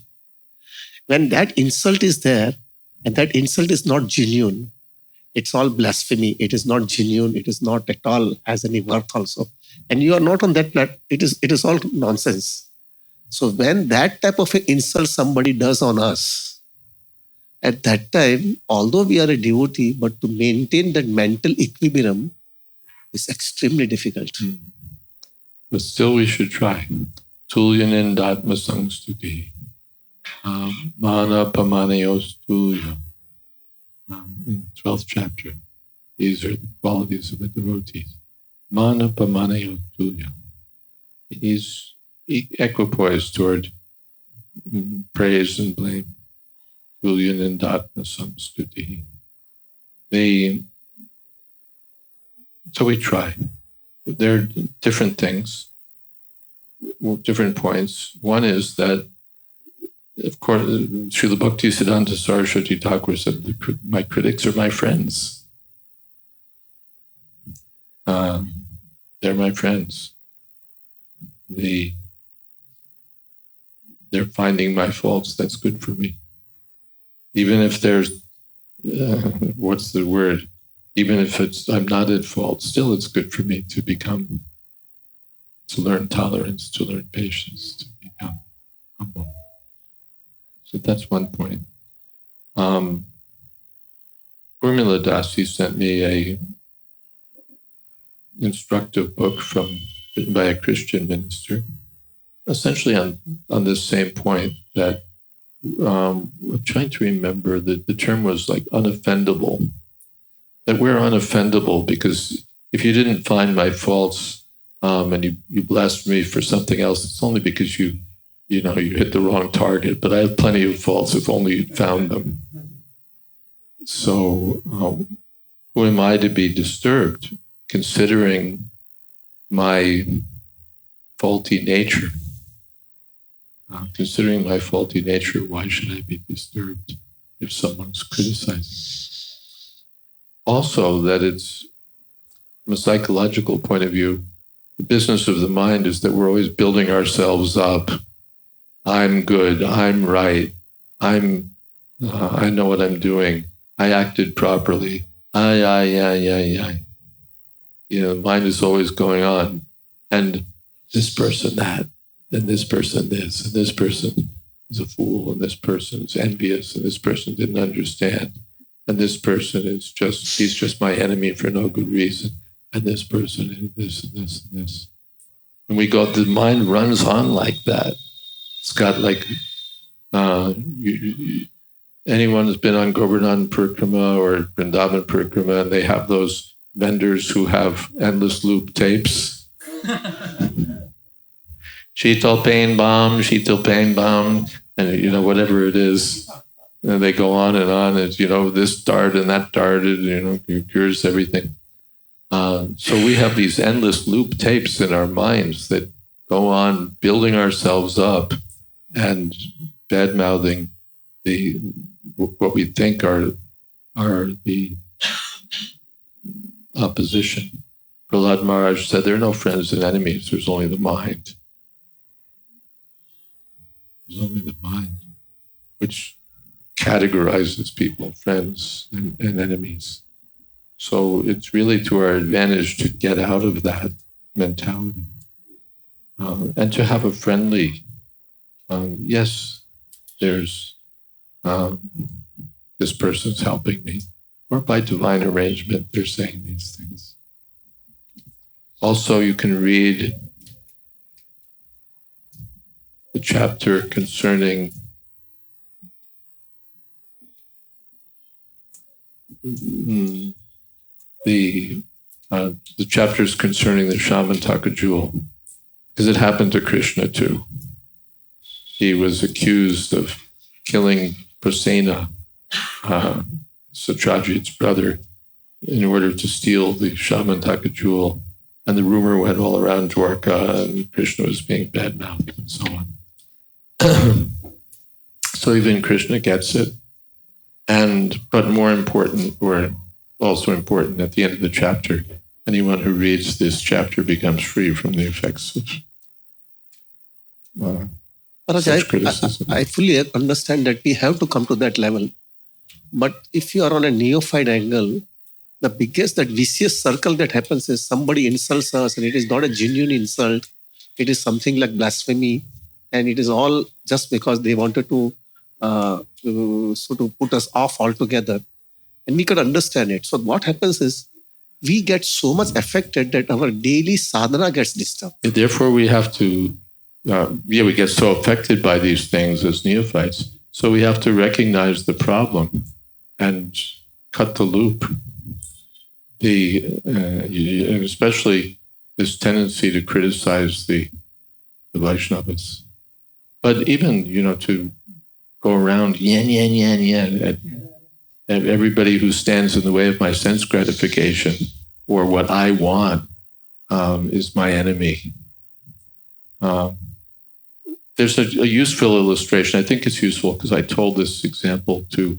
When that insult is there, and that insult is not genuine, it's all blasphemy, it is not genuine, it is not at all has any worth also. And you are not on that platform, it is all nonsense. So when that type of an insult somebody does on us, at that time, although we are a devotee, but to maintain that mental equilibrium is extremely difficult. But still we should try. Tulyanindatma sangstuti. Mana pamanayos tulya. In 12th chapter, these are the qualities of a devotee. Mana pamanayos tulya. He's equipoised toward praise and blame. Tulyanindatma samstuti. So we try. There are different things, different points. One is that, of course, Srila Bhaktisiddhanta Saraswati Thakur said, my critics are my friends. They're my friends. they're finding my faults, that's good for me. Even if there's, what's the word? Even if I'm not at fault, still it's good for me to learn tolerance, to learn patience, to become humble. So that's one point. Urmila Dasi sent me a instructive book written by a Christian minister, essentially on this same point that I'm trying to remember that the term was like unoffendable, that we're unoffendable because if you didn't find my faults and you blaspheme me for something else, it's only because you hit the wrong target, but I have plenty of faults if only you'd found them. So who am I to be disturbed considering my faulty nature? Considering my faulty nature, why should I be disturbed if someone's criticizing? Also, that it's, from a psychological point of view, the business of the mind is that we're always building ourselves up. I'm good, I'm right, I know what I'm doing, I acted properly, I. The mind is always going on. And this person that, and this person this, and this person is a fool, and this person is envious, and this person didn't understand, and this person he's just my enemy for no good reason, and this person is this and this and this. And the mind runs on like that. It's got like, anyone who's been on Govardhan Parikrama or Vrindavan Parikrama, and they have those vendors who have endless loop tapes. Sheetal pain bomb, and whatever it is. And they go on, and this dart and that darted, cures everything. So we have these endless loop tapes in our minds that go on building ourselves up and bad-mouthing what we think are the opposition. Prahlad Maharaj said, there are no friends and enemies, there's only the mind. There's only the mind, which categorizes people, friends and enemies. So it's really to our advantage to get out of that mentality and to have a friendly, yes, there's this person's helping me, or by divine arrangement, they're saying these things. Also, you can read the chapter concerning the chapters concerning the Shamantaka jewel, because it happened to Krishna too. He was accused of killing Prasena, Satyajit's brother, in order to steal the Shamantaka jewel. And the rumor went all around Dwarka, and Krishna was being bad-mouthed and so on. So even Krishna gets it. But more important, or also important at the end of the chapter, anyone who reads this chapter becomes free from the effects of such criticism. I fully understand that we have to come to that level. But if you are on a neophyte angle, the biggest, that vicious circle that happens is somebody insults us, and it is not a genuine insult. It is something like blasphemy, and it is all just because they wanted to sort of put us off altogether. And we could understand it. So what happens is we get so much affected that our daily sadhana gets disturbed. Therefore, we have to, we get so affected by these things as neophytes. So we have to recognize the problem and cut the loop. Especially this tendency to criticize the Vaishnavas. But even, to go around at everybody who stands in the way of my sense gratification or what I want is my enemy. There's a useful illustration. I think it's useful because I told this example to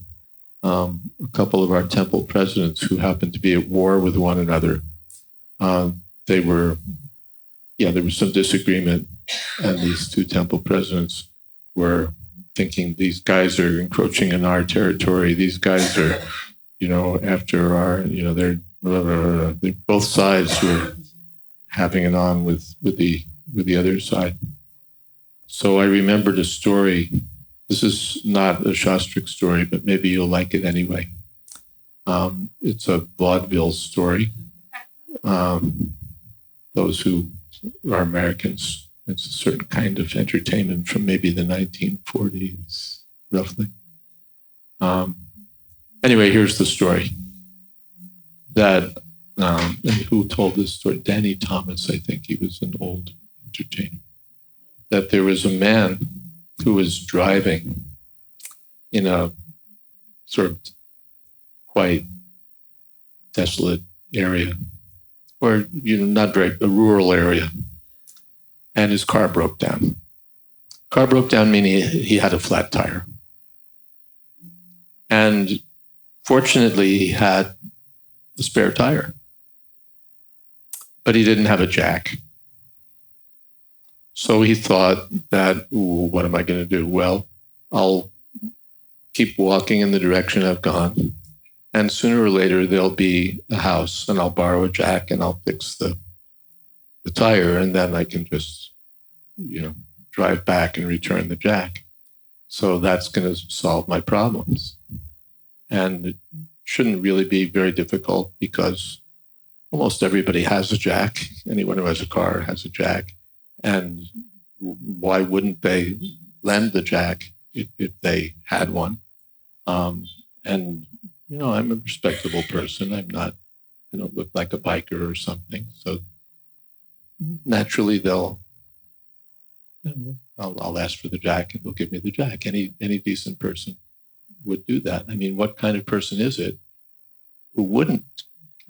a couple of our temple presidents who happened to be at war with one another. There was some disagreement, And these two temple presidents were thinking, these guys are encroaching in our territory. These guys are, after our, they're both sides were having it on with the other side. So I remembered a story. This is not a Shastric story, but maybe you'll like it anyway. It's a vaudeville story. Those who are Americans, it's a certain kind of entertainment from maybe the 1940s, roughly. Anyway, here's the story. That, and who told this story? Danny Thomas, I think. He was an old entertainer. That there was a man who was driving in a sort of quite desolate area, or not very a rural area, and his car broke down. Car broke down meaning he had a flat tire, and fortunately he had a spare tire, but he didn't have a jack. So he thought that, what am I going to do? Well, I'll keep walking in the direction I've gone, and sooner or later there'll be a house, and I'll borrow a jack and I'll fix the tire, and then I can just, drive back and return the jack. So that's going to solve my problems. And it shouldn't really be very difficult because almost everybody has a jack. Anyone who has a car has a jack. And why wouldn't they lend the jack if they had one? And, I'm a respectable person. I don't look like a biker or something. So naturally I'll ask for the jack and they'll give me the jack. Any decent person would do that. I mean, what kind of person is it who wouldn't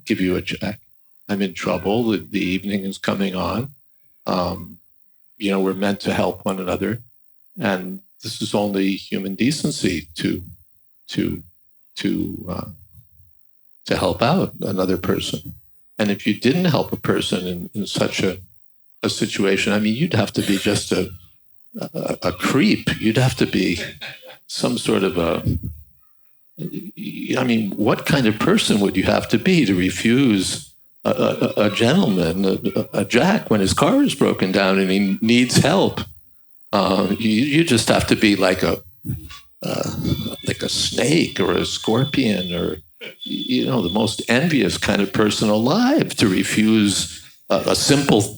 give you a jack? I'm in trouble. The evening is coming on. We're meant to help one another, and this is only human decency to help out another person. And if you didn't help a person in such a situation, I mean, you'd have to be just a creep. You'd have to be some sort of what kind of person would you have to be to refuse a gentleman a jack when his car is broken down and he needs help? You just have to be like a snake or a scorpion or the most envious kind of person alive to refuse a simple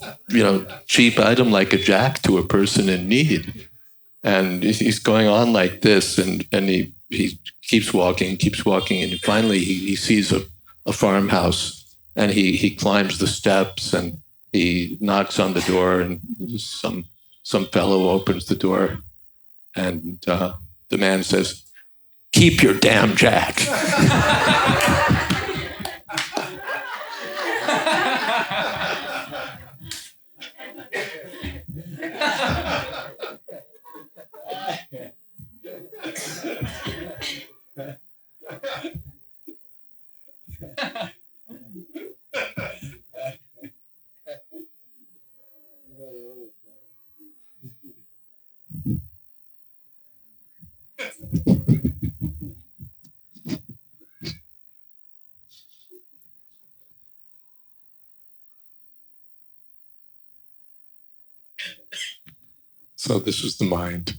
cheap item like a jack to a person in need. And he's going on like this, and he keeps walking, and finally he sees a farmhouse. And he climbs the steps and he knocks on the door, and some fellow opens the door, and the man says, "Keep your damn jack." So this is the mind.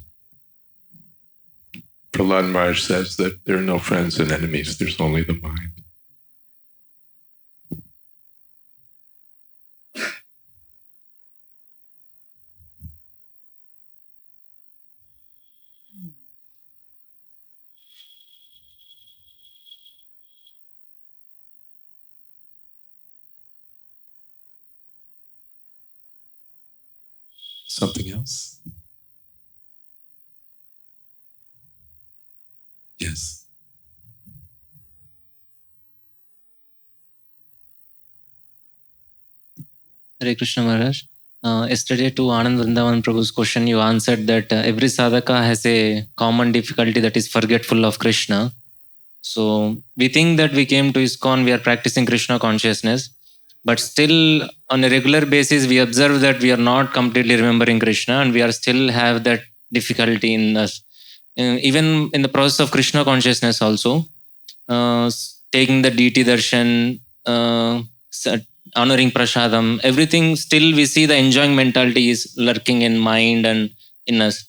Prahlad Maharaj says that there are no friends and enemies, there's only the mind. Something else? Yes. Hare Krishna Maharaj. Yesterday to Anand Vrindavan Prabhu's question, you answered that every sadhaka has a common difficulty, that is forgetful of Krishna. So we think that we came to ISKCON, we are practicing Krishna consciousness. but still on a regular basis we observe that we are not completely remembering Krishna, and we are still have that difficulty in us. Even in the process of Krishna consciousness also, taking the deity darshan, honoring prasadam, everything, still we see the enjoying mentality is lurking in mind and in us.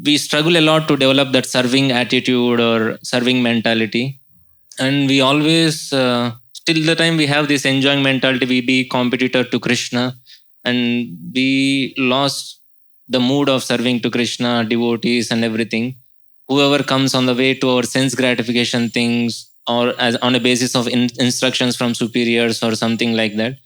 We struggle a lot to develop that serving attitude or serving mentality, and we always till the time we have this enjoying mentality, we be competitor to Krishna, and we lost the mood of serving to Krishna, devotees and everything. Whoever comes on the way to our sense gratification things, or as on a basis of instructions from superiors or something like that,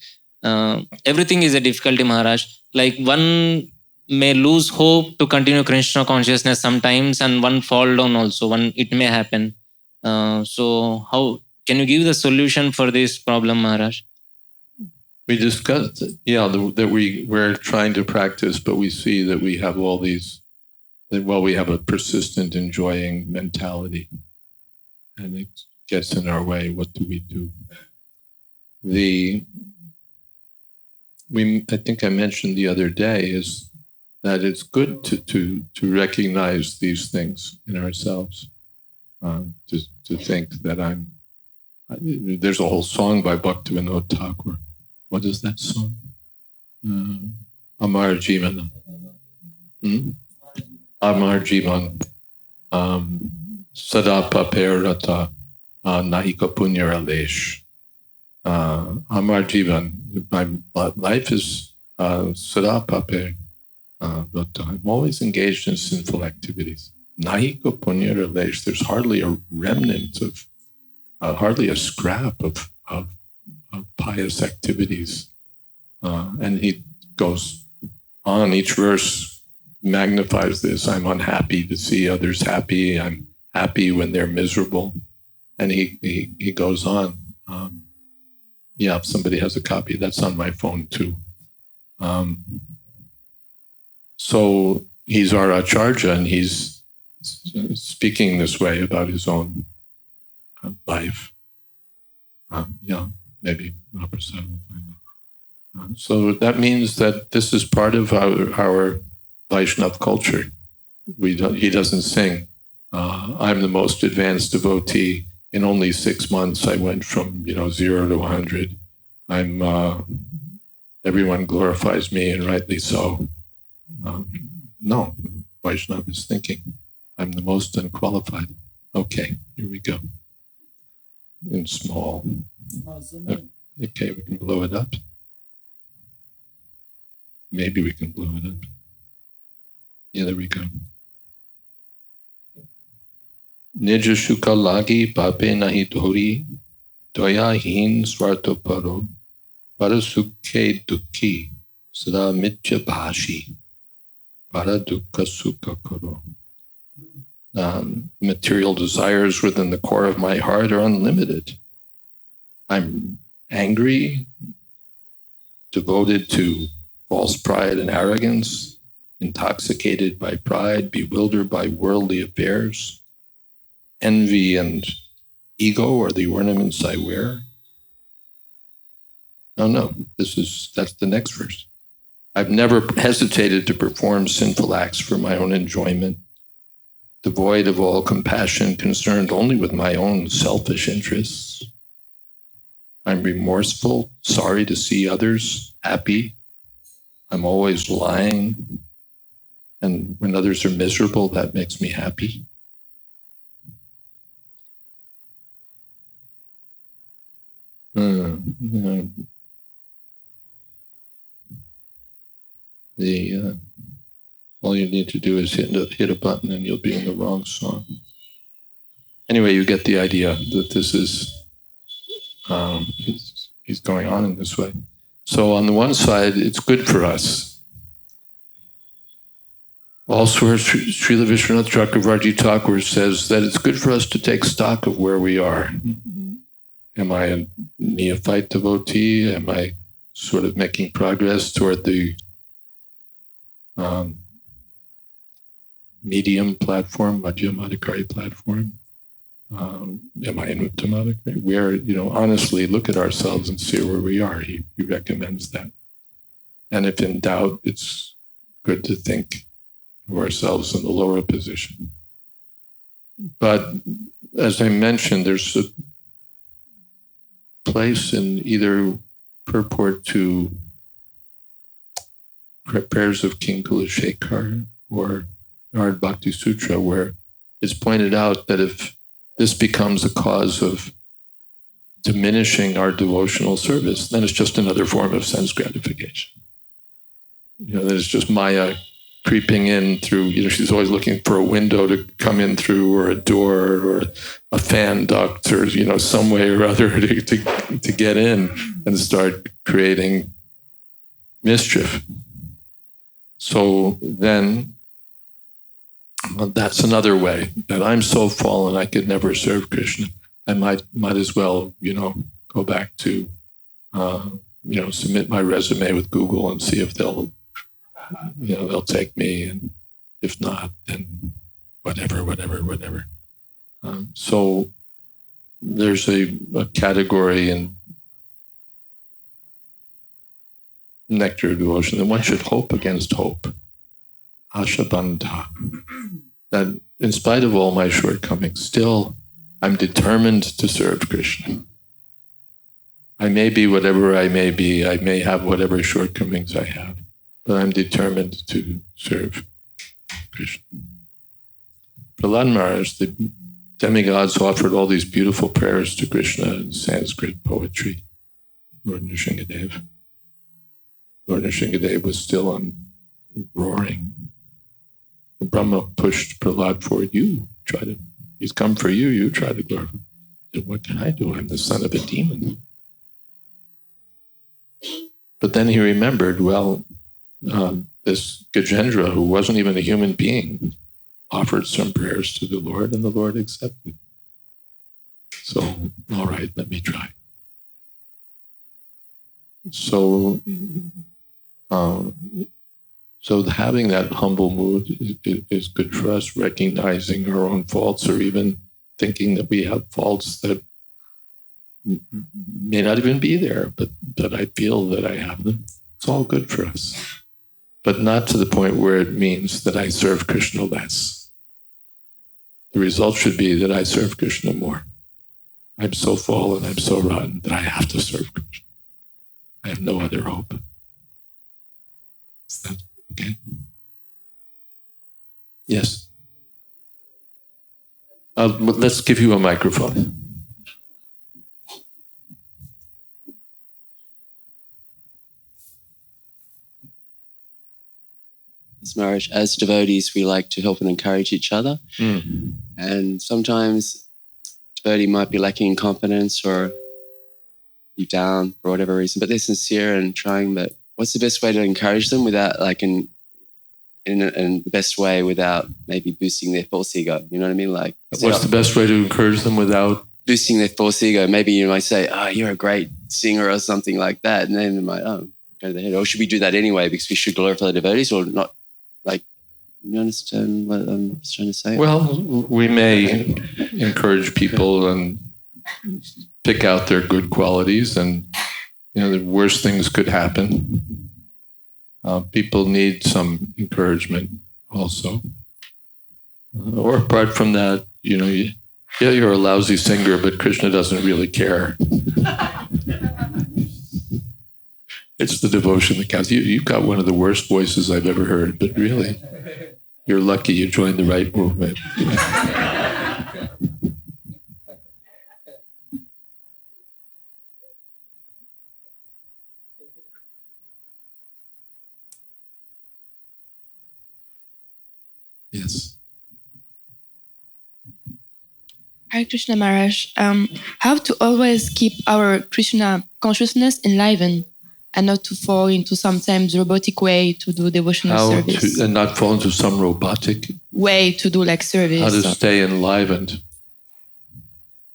everything is a difficulty, Maharaj. Like one may lose hope to continue Krishna consciousness sometimes, and one fall down also, one it may happen. So how can you give the solution for this problem, Maharaj? We discussed it. Yeah, that we're trying to practice, but we see that we have all these, we have a persistent enjoying mentality, and it gets in our way. What do we do? I think I mentioned the other day is that it's good to recognize these things in ourselves. To think that there's a whole song by Bhaktivinoda Thakur. What is that song? Amar Jivan. Amar Jivan. Sada paperata nahika punyaralesh. Amar Jivan. My life is sada paper. But I'm always engaged in sinful activities. Nahika punyaralesh. There's hardly a remnant of, hardly a scrap of pious activities. And he goes on, each verse magnifies this. I'm unhappy to see others happy. I'm happy when they're miserable. And he goes on. Yeah, if somebody has a copy, that's on my phone too. So he's our Acharya, and he's speaking this way about his own life. Yeah, maybe Mahaprasad will find it. So that means that this is part of our Vaishnav culture. He doesn't sing, I'm the most advanced devotee. In only 6 months, I went from 0 to 100. Everyone glorifies me, and rightly so. No, Vaishnav is thinking, I'm the most unqualified. Okay, here we go. In small. Okay, we can blow it up. Maybe we can blow it up. Yeah, there we go. Nija shuka lagi pape nahi dhori, daya heen swarto paro, parasukhe dukhi, sada mitya bhashi, para dukkha sukha karo. Material desires within the core of my heart are unlimited. I'm angry, devoted to false pride and arrogance, intoxicated by pride, bewildered by worldly affairs. Envy and ego are the ornaments I wear. Oh no, that's the next verse. I've never hesitated to perform sinful acts for my own enjoyment, devoid of all compassion, concerned only with my own selfish interests. I'm remorseful, sorry to see others happy. I'm always lying. And when others are miserable, that makes me happy. All you need to do is hit a button and you'll be in the wrong song. Anyway, you get the idea that this is, he's going on in this way. So on the one side, it's good for us. Also, Srila Vishwanath Chakravarti Thakur says that it's good for us to take stock of where we are. Am I a neophyte devotee? Am I sort of making progress toward the medium platform, Madhyamadikari platform? Am I in Uttama? Where, honestly look at ourselves and see where we are. He recommends that. And if in doubt, it's good to think of ourselves in the lower position. But as I mentioned, there's a place in either purport to prayers of King Kulashekar or Narad Bhakti Sutra where it's pointed out that if this becomes a cause of diminishing our devotional service, then it's just another form of sense gratification. That it's just Maya creeping in through, she's always looking for a window to come in through or a door or a fan duct or, some way or other to get in and start creating mischief. So then that's another way that I'm so fallen I could never serve Krishna. I might as well, go back to, submit my resume with Google and see if they'll take me, and if not, then whatever. So there's a category in nectar devotion that one should hope against hope. Ashabandha. That in spite of all my shortcomings, still I'm determined to serve Krishna. I may be whatever I may be, I may have whatever shortcomings I have, but I'm determined to serve Krishna. Prahlad Maharaj, the demigods offered all these beautiful prayers to Krishna in Sanskrit poetry. Lord Nrsingadev was still on roaring. Brahma pushed Prahlad forward. He's come for you, you try to glorify. He said, what can I do? I'm the son of a demon. But then he remembered, this Gajendra, who wasn't even a human being, offered some prayers to the Lord, and the Lord accepted. So, all right, let me try. So having that humble mood is good for us, recognizing our own faults, or even thinking that we have faults that may not even be there, but I feel that I have them. It's all good for us. But not to the point where it means that I serve Krishna less. The result should be that I serve Krishna more. I'm so fallen, I'm so rotten that I have to serve Krishna. I have no other hope. Is that okay? Yes. Let's give you a microphone. Maharaj, as devotees, we like to help and encourage each other. And sometimes devotee might be lacking in confidence or be down for whatever reason, but they're sincere and trying. But what's the best way to encourage them without, in the best way without maybe boosting their false ego? You know what I mean? What's the best way to encourage them without boosting their false ego? Maybe you might say, you're a great singer or something like that. And then they might, go to the head. Or should we do that anyway because we should glorify the devotees or not? You understand what I'm trying to say? Well, we may encourage people and pick out their good qualities, and the worst things could happen. People need some encouragement also. Or apart from that, you're a lousy singer, but Krishna doesn't really care. It's the devotion that counts. You've got one of the worst voices I've ever heard, but really, you're lucky you joined the right movement. Yes. Hare Krishna Maharaj, how to always keep our Krishna consciousness enlivened and not to fall into sometimes robotic way to do devotional service. And not fall into some robotic way to do service. How to stay enlivened.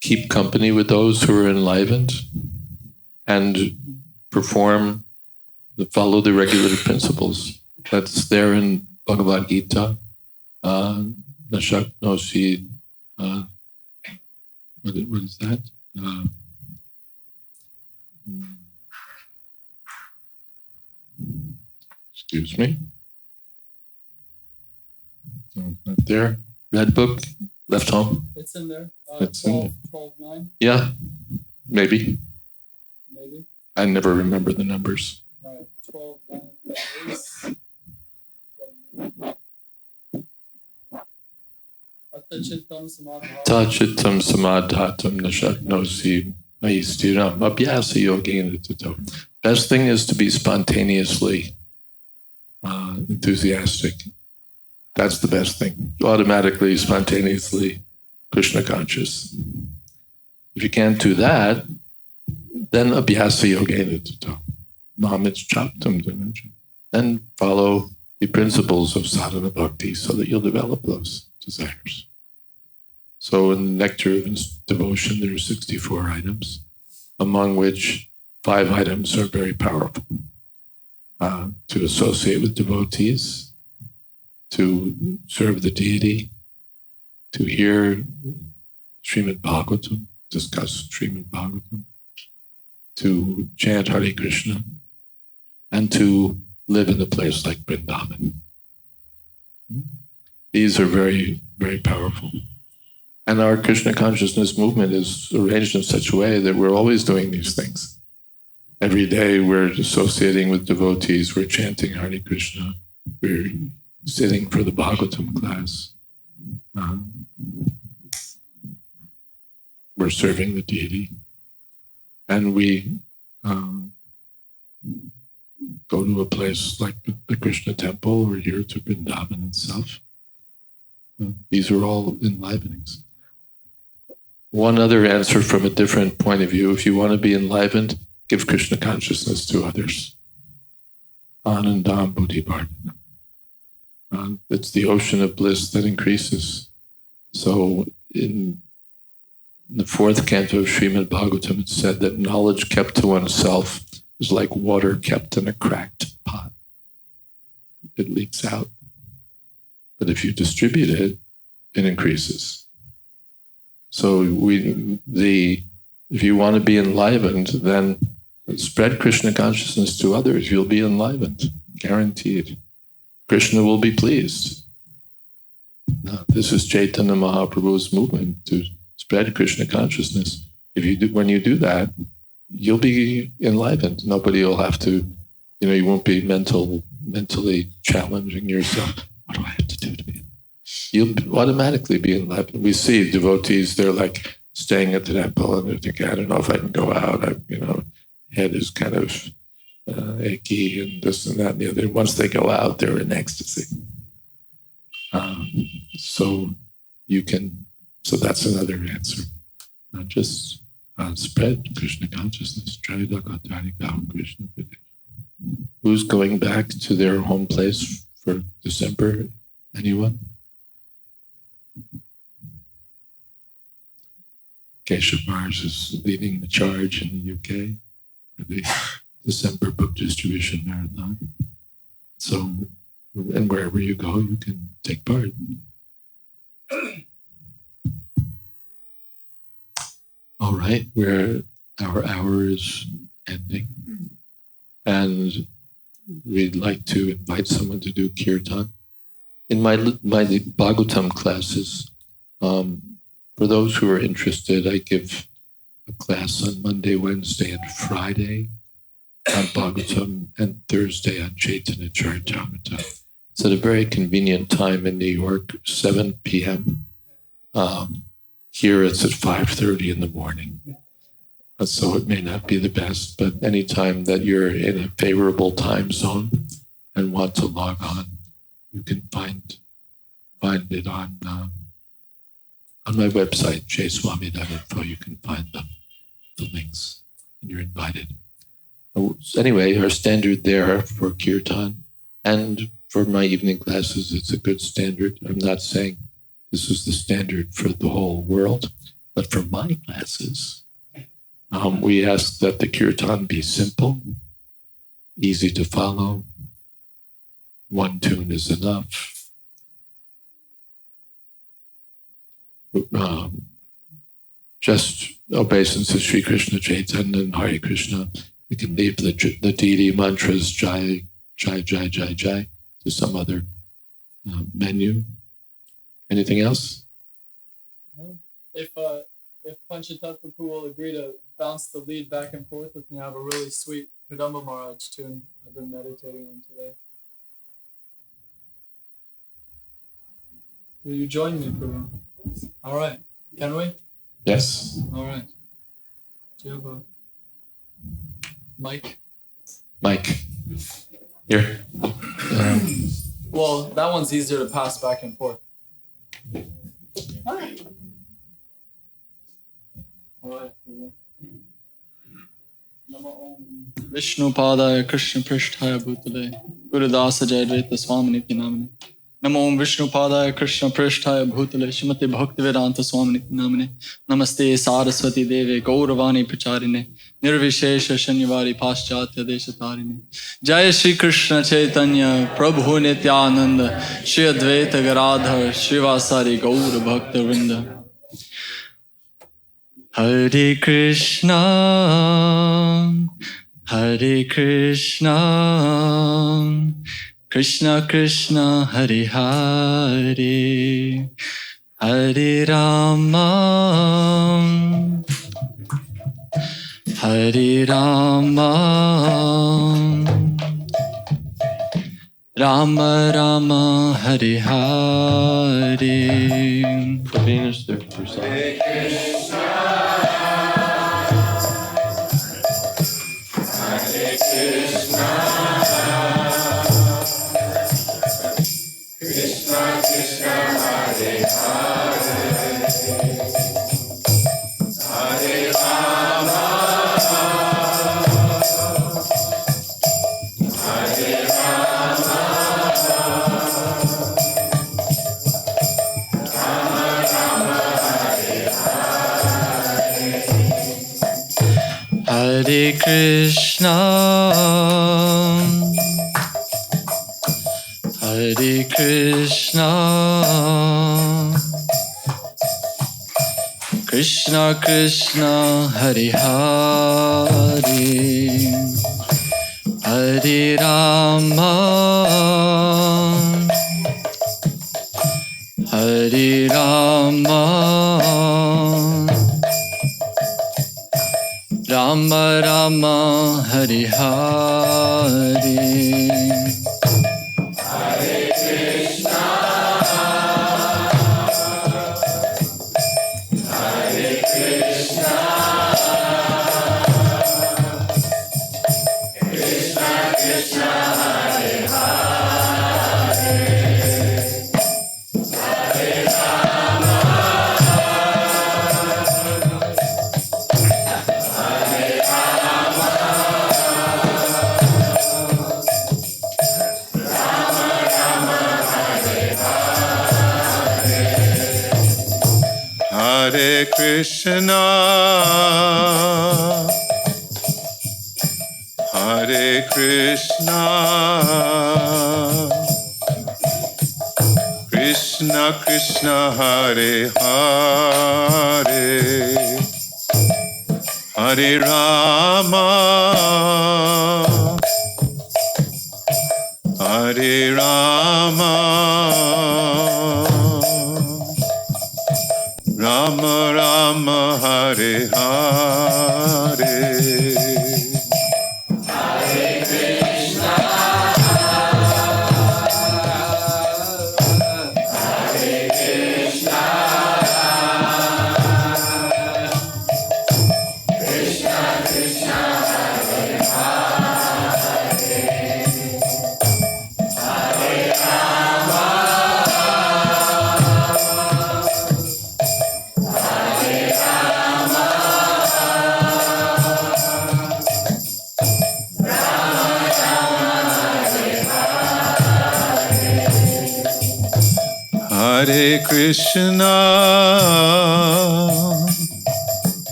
Keep company with those who are enlivened and follow the regulative principles. That's there in Bhagavad Gita. Nashaknosi What is that? Excuse me. No, not there. Red book, left home. It's in there. It's 12, in there. 12, 9. Yeah, maybe. Maybe. I never remember the numbers. All right, 12, 9. That is. Atachittam samadhatam. Tachitam samadhatam nashaknosi mayistiram abhyasa yogena tato. Best thing is to be spontaneously enthusiastic. That's the best thing. Automatically, spontaneously, Krishna conscious. If you can't do that, then abhyasa yogena tato. Mamich chaptam dimension. Then follow the principles of sadhana bhakti so that you'll develop those desires. So in the Nectar of Devotion, there are 64 items, among which 5 items are very powerful. To associate with devotees, to serve the deity, to hear Srimad Bhagavatam, discuss Srimad Bhagavatam, to chant Hare Krishna, and to live in a place like Vrindavan. These are very, very powerful. And our Krishna consciousness movement is arranged in such a way that we're always doing these things. Every day we're associating with devotees, we're chanting Hare Krishna, we're sitting for the Bhagavatam class, we're serving the deity, and we go to a place like the Krishna temple or here to Vrindavan itself. These are all enlivenings. One other answer from a different point of view, if you want to be enlivened, give Krishna consciousness to others. Anandam buddhivardhanam. It's the ocean of bliss that increases. So in the 4th canto of Srimad Bhagavatam, it's said that knowledge kept to oneself is like water kept in a cracked pot. It leaks out. But if you distribute it, it increases. So if you want to be enlivened, then spread Krishna consciousness to others. You'll be enlivened, guaranteed. Krishna will be pleased. This is Chaitanya Mahaprabhu's movement to spread Krishna consciousness. When you do that, you'll be enlivened. Nobody will have to, you won't be mentally challenging yourself. What do I have to do to be? You'll automatically be enlivened. We see devotees, they're like staying at the temple and they're thinking, I don't know if I can go out. Head is kind of achy and this and that and the other. Once they go out, they're in ecstasy. So that's another answer. Not just spread Krishna consciousness. Who's going back to their home place for December? Anyone? Keshav Mars is leading the charge in the UK for the December book distribution marathon. So, and wherever you go, you can take part. All right, our hour is ending. And we'd like to invite someone to do kirtan. In my Bhagavatam classes, for those who are interested, I give a class on Monday, Wednesday, and Friday on Bhagavatam, and Thursday on Chaitanya Charitamrita. It's at a very convenient time in New York, 7 p.m. Here it's at 5:30 in the morning. So it may not be the best, but anytime that you're in a favorable time zone and want to log on, you can find it on my website, jayswami.info. You can find the links, and you're invited. Anyway, our standard there for kirtan and for my evening classes, it's a good standard. I'm not saying this is the standard for the whole world, but for my classes, we ask that the kirtan be simple, easy to follow. One tune is enough. just obeisance to Sri Krishna Chaitanya and Hare Krishna. We can leave the deity mantras Jai, Jai, Jai, Jai, Jai to some other menu. Anything else? No. If Panchatattva will agree to bounce the lead back and forth with me, I have a really sweet Kadamba Maharaj tune I've been meditating on today. Will you join me, Praveen? All right. Can we? Yes. All right. Do you have a mic? Mike. Here. Well, that one's easier to pass back and forth. All right. Vishnu Padaya Krishna Prishtaya Bhutale Gurudasa Jayadvaita Swami Namane Namo Om Vishnu Padaya Krishna Prishtaya Bhutale Shrimati Bhaktivedanta Swami Namane Namaste Saraswati Deve Gauravani Pacharine Nirvishesha Shanyvari Paschatya Deshatarine Jaya Shri Krishna Chaitanya Prabhu Nityananda Shri Advaita Garadhar Shivasari Gaura Bhakta Vrinda Hare Krishna, Hare Krishna, Krishna Krishna, Hare Hare, Hare Rama, Hare Rama, Rama Rama, Hare Hare. Finish their song. Hare Krishna, Hare Krishna, Krishna Krishna, Hare Hare, Hare Rama, Hare Rama, Rama Rama, Hare Krishna, Hare Krishna, Krishna Krishna, Hare Hare, Hare Rama, Hare Rama, Rama Rama, Hare Hare. Hare Krishna, Hare Krishna, Krishna Krishna, Hare Hare, Hare Rama, Hare Krishna, Hare Krishna, Krishna Krishna, Hare Hare, Hare Rama, Hare Rama, Rama Rama, Hare Hare, Hare Krishna, Hare Krishna, Krishna Krishna, Hare Hare, Hare Rama, Hare Krishna,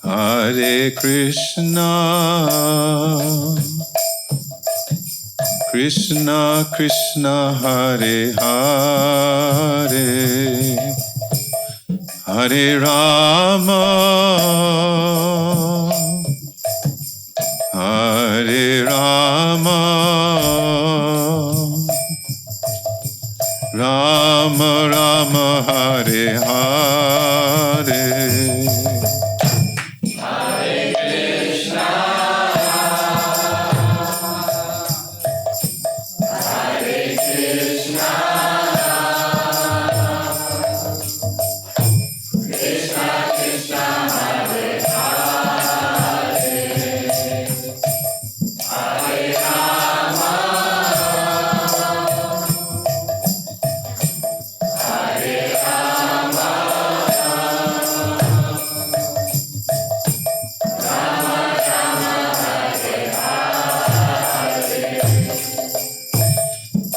Hare Krishna, Krishna Krishna, Hare Hare, Hare Rama, Hare Rama, Rama Rama, Hare Hare.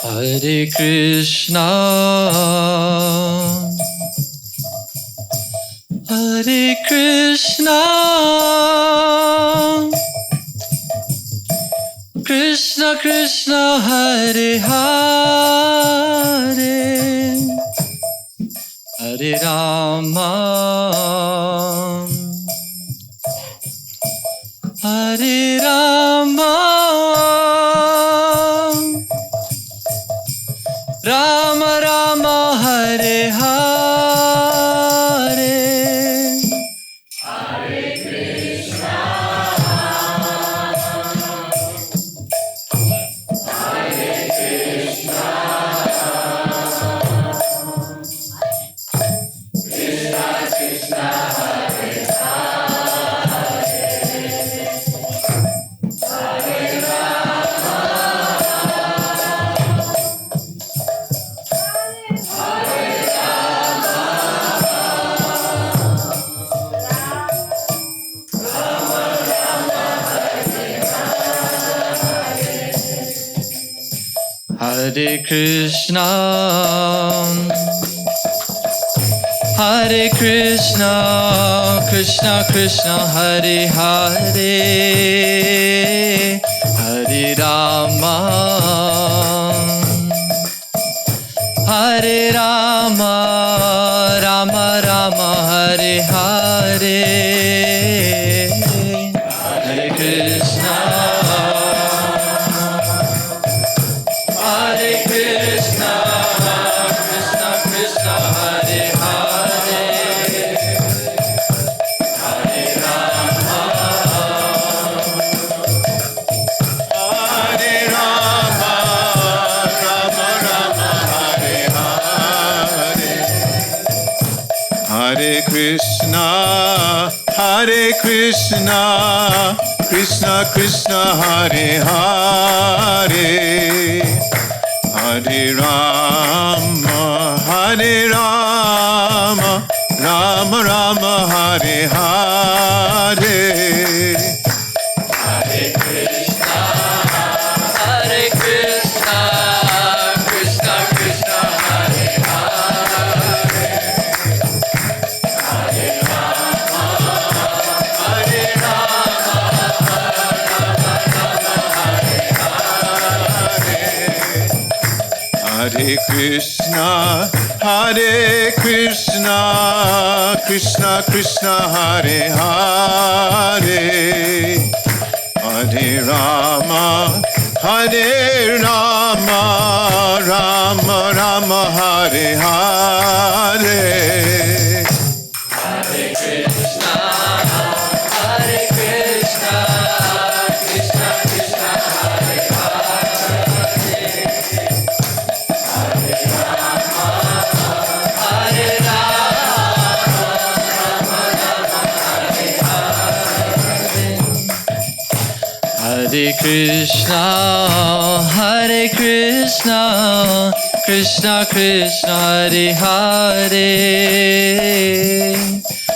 Hare Krishna, Hare Krishna, Krishna Krishna, Hare Hare, Hare Rama, Hare Rama, Rama Rama, Hare Hare. Hare Krishna, Hare Krishna, Krishna Krishna, Hare Hare, Hare Rama, Hare Rama, Rama Rama, Hare Hare. Hare Krishna, Hare Krishna, Krishna Krishna, Hare Hare, Hare Rama, Hare Rama, Rama Rama, Hare Krishna, Hare Krishna, Krishna Krishna, Hare Hare, Hare Rama, Hare Rama, Rama Rama, Hare Hare, Hare Krishna, Hare Krishna, Krishna Krishna, Hare Hare, Hare Rama, Hare Rama, Rama Rama, Hare Hare. Hare Krishna, Hare Krishna, Krishna Krishna, Hare Hare, Hare Rama, Hare Rama, Rama Rama, Hare Hare. Hare Krishna, Hare Krishna, Krishna Krishna, Hare Hare, Hare Rama, Hare Rama, Hare Krishna, Hare Krishna, Krishna Krishna, Hare Hare, Hare Rama, Hare Rama, Rama Rama, Hare Hare. Hare Krishna, Hare Krishna, Krishna Krishna, Hare Hare, Hare Rama, Hare Rama, Hare Krishna, Hare Krishna, Krishna Krishna, Hare Hare,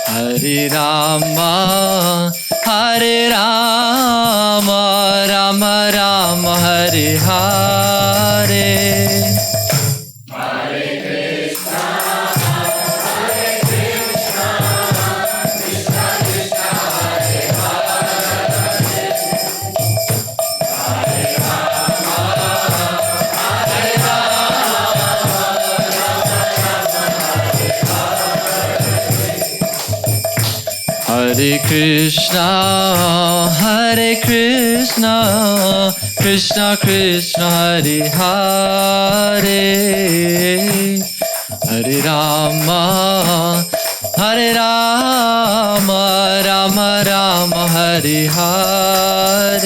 Hare Rama, Hare Rama, Rama Rama, Hare Hare. Hare Krishna, Hare Krishna, Krishna Krishna, Hare Hare, Hare Rama, Hare Rama, Rama Rama, Hare Hare. Hare Krishna, Krishna Krishna, Hare Hare, Hare Rama, Rama Rama, Hare Hare.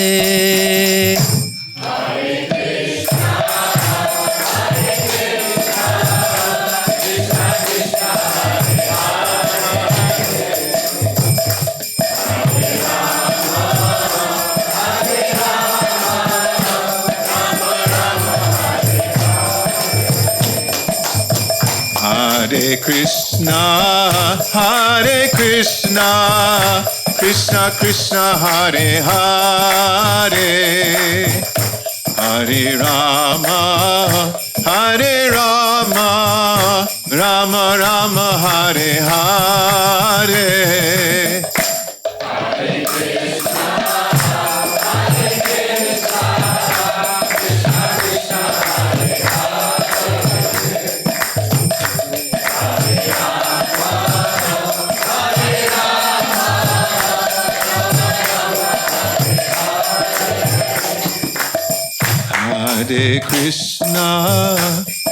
Hare Krishna, Krishna Krishna, Hare Hare, Hare Rama, Rama Rama, Hare Hare.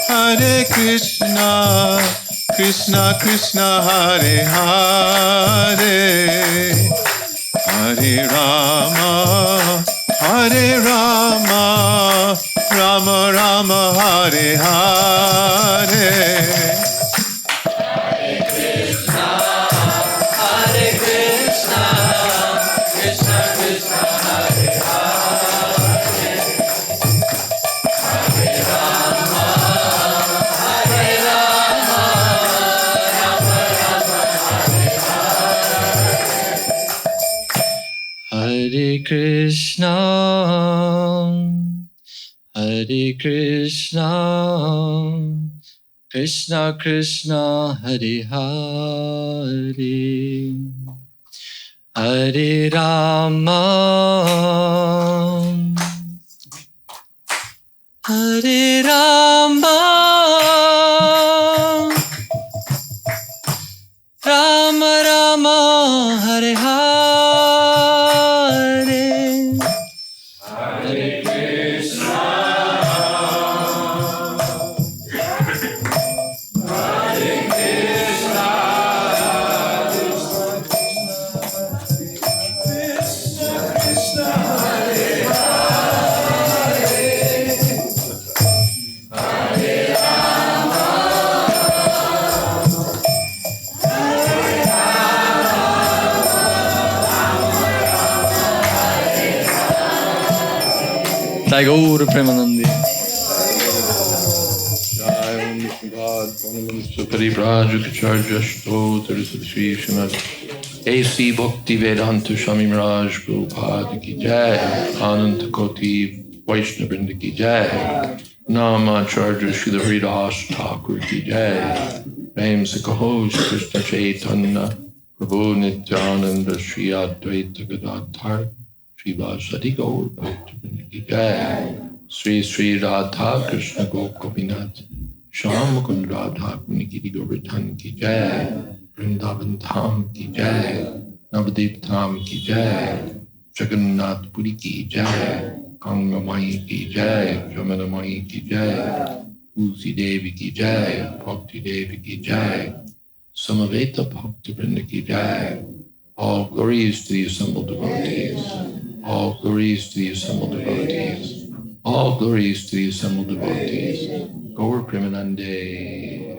Hare Krishna, Krishna Krishna, Hare Hare, Hare Rama, Rama Rama, Hare Hare. Hare Krishna, Krishna Krishna, Hare Hare, Hare Rama, Rama Rama, Hare Hare. Jai Gaur Premanandi. Sri Srimad A.C. Bhakti Vedanta Swami Maharaj Prabhupada ki jai, Ananta Koti Vaishnava Vrinda ki jai, Namacharya Srila Haridas Thakur ki jai, Prem Sakaho Shri Krishna Chaitanya Prabhu Nityananda Sri Advaita Gadadhar Sri Vasadi Gaur Bhakti Vrinda ki jai, Sri Sri Radha Krishna Gopinath Sham Mukund Radha Kunikiri Govardhan ki jai, Vrindavan Dham ki jai, Navadip Dham ki jai, Jagannath Puri ki jai, Ganga Mai ki jai, Jamana Mai ki jai, Tulsi Devi ki jai, Bhakti Devi ki jai, Samaveta Bhakti Vrinda ki jai. All glories to the assembled devotees. All glories to the assembled devotees. All glories to the assembled devotees. Gaur Premanande.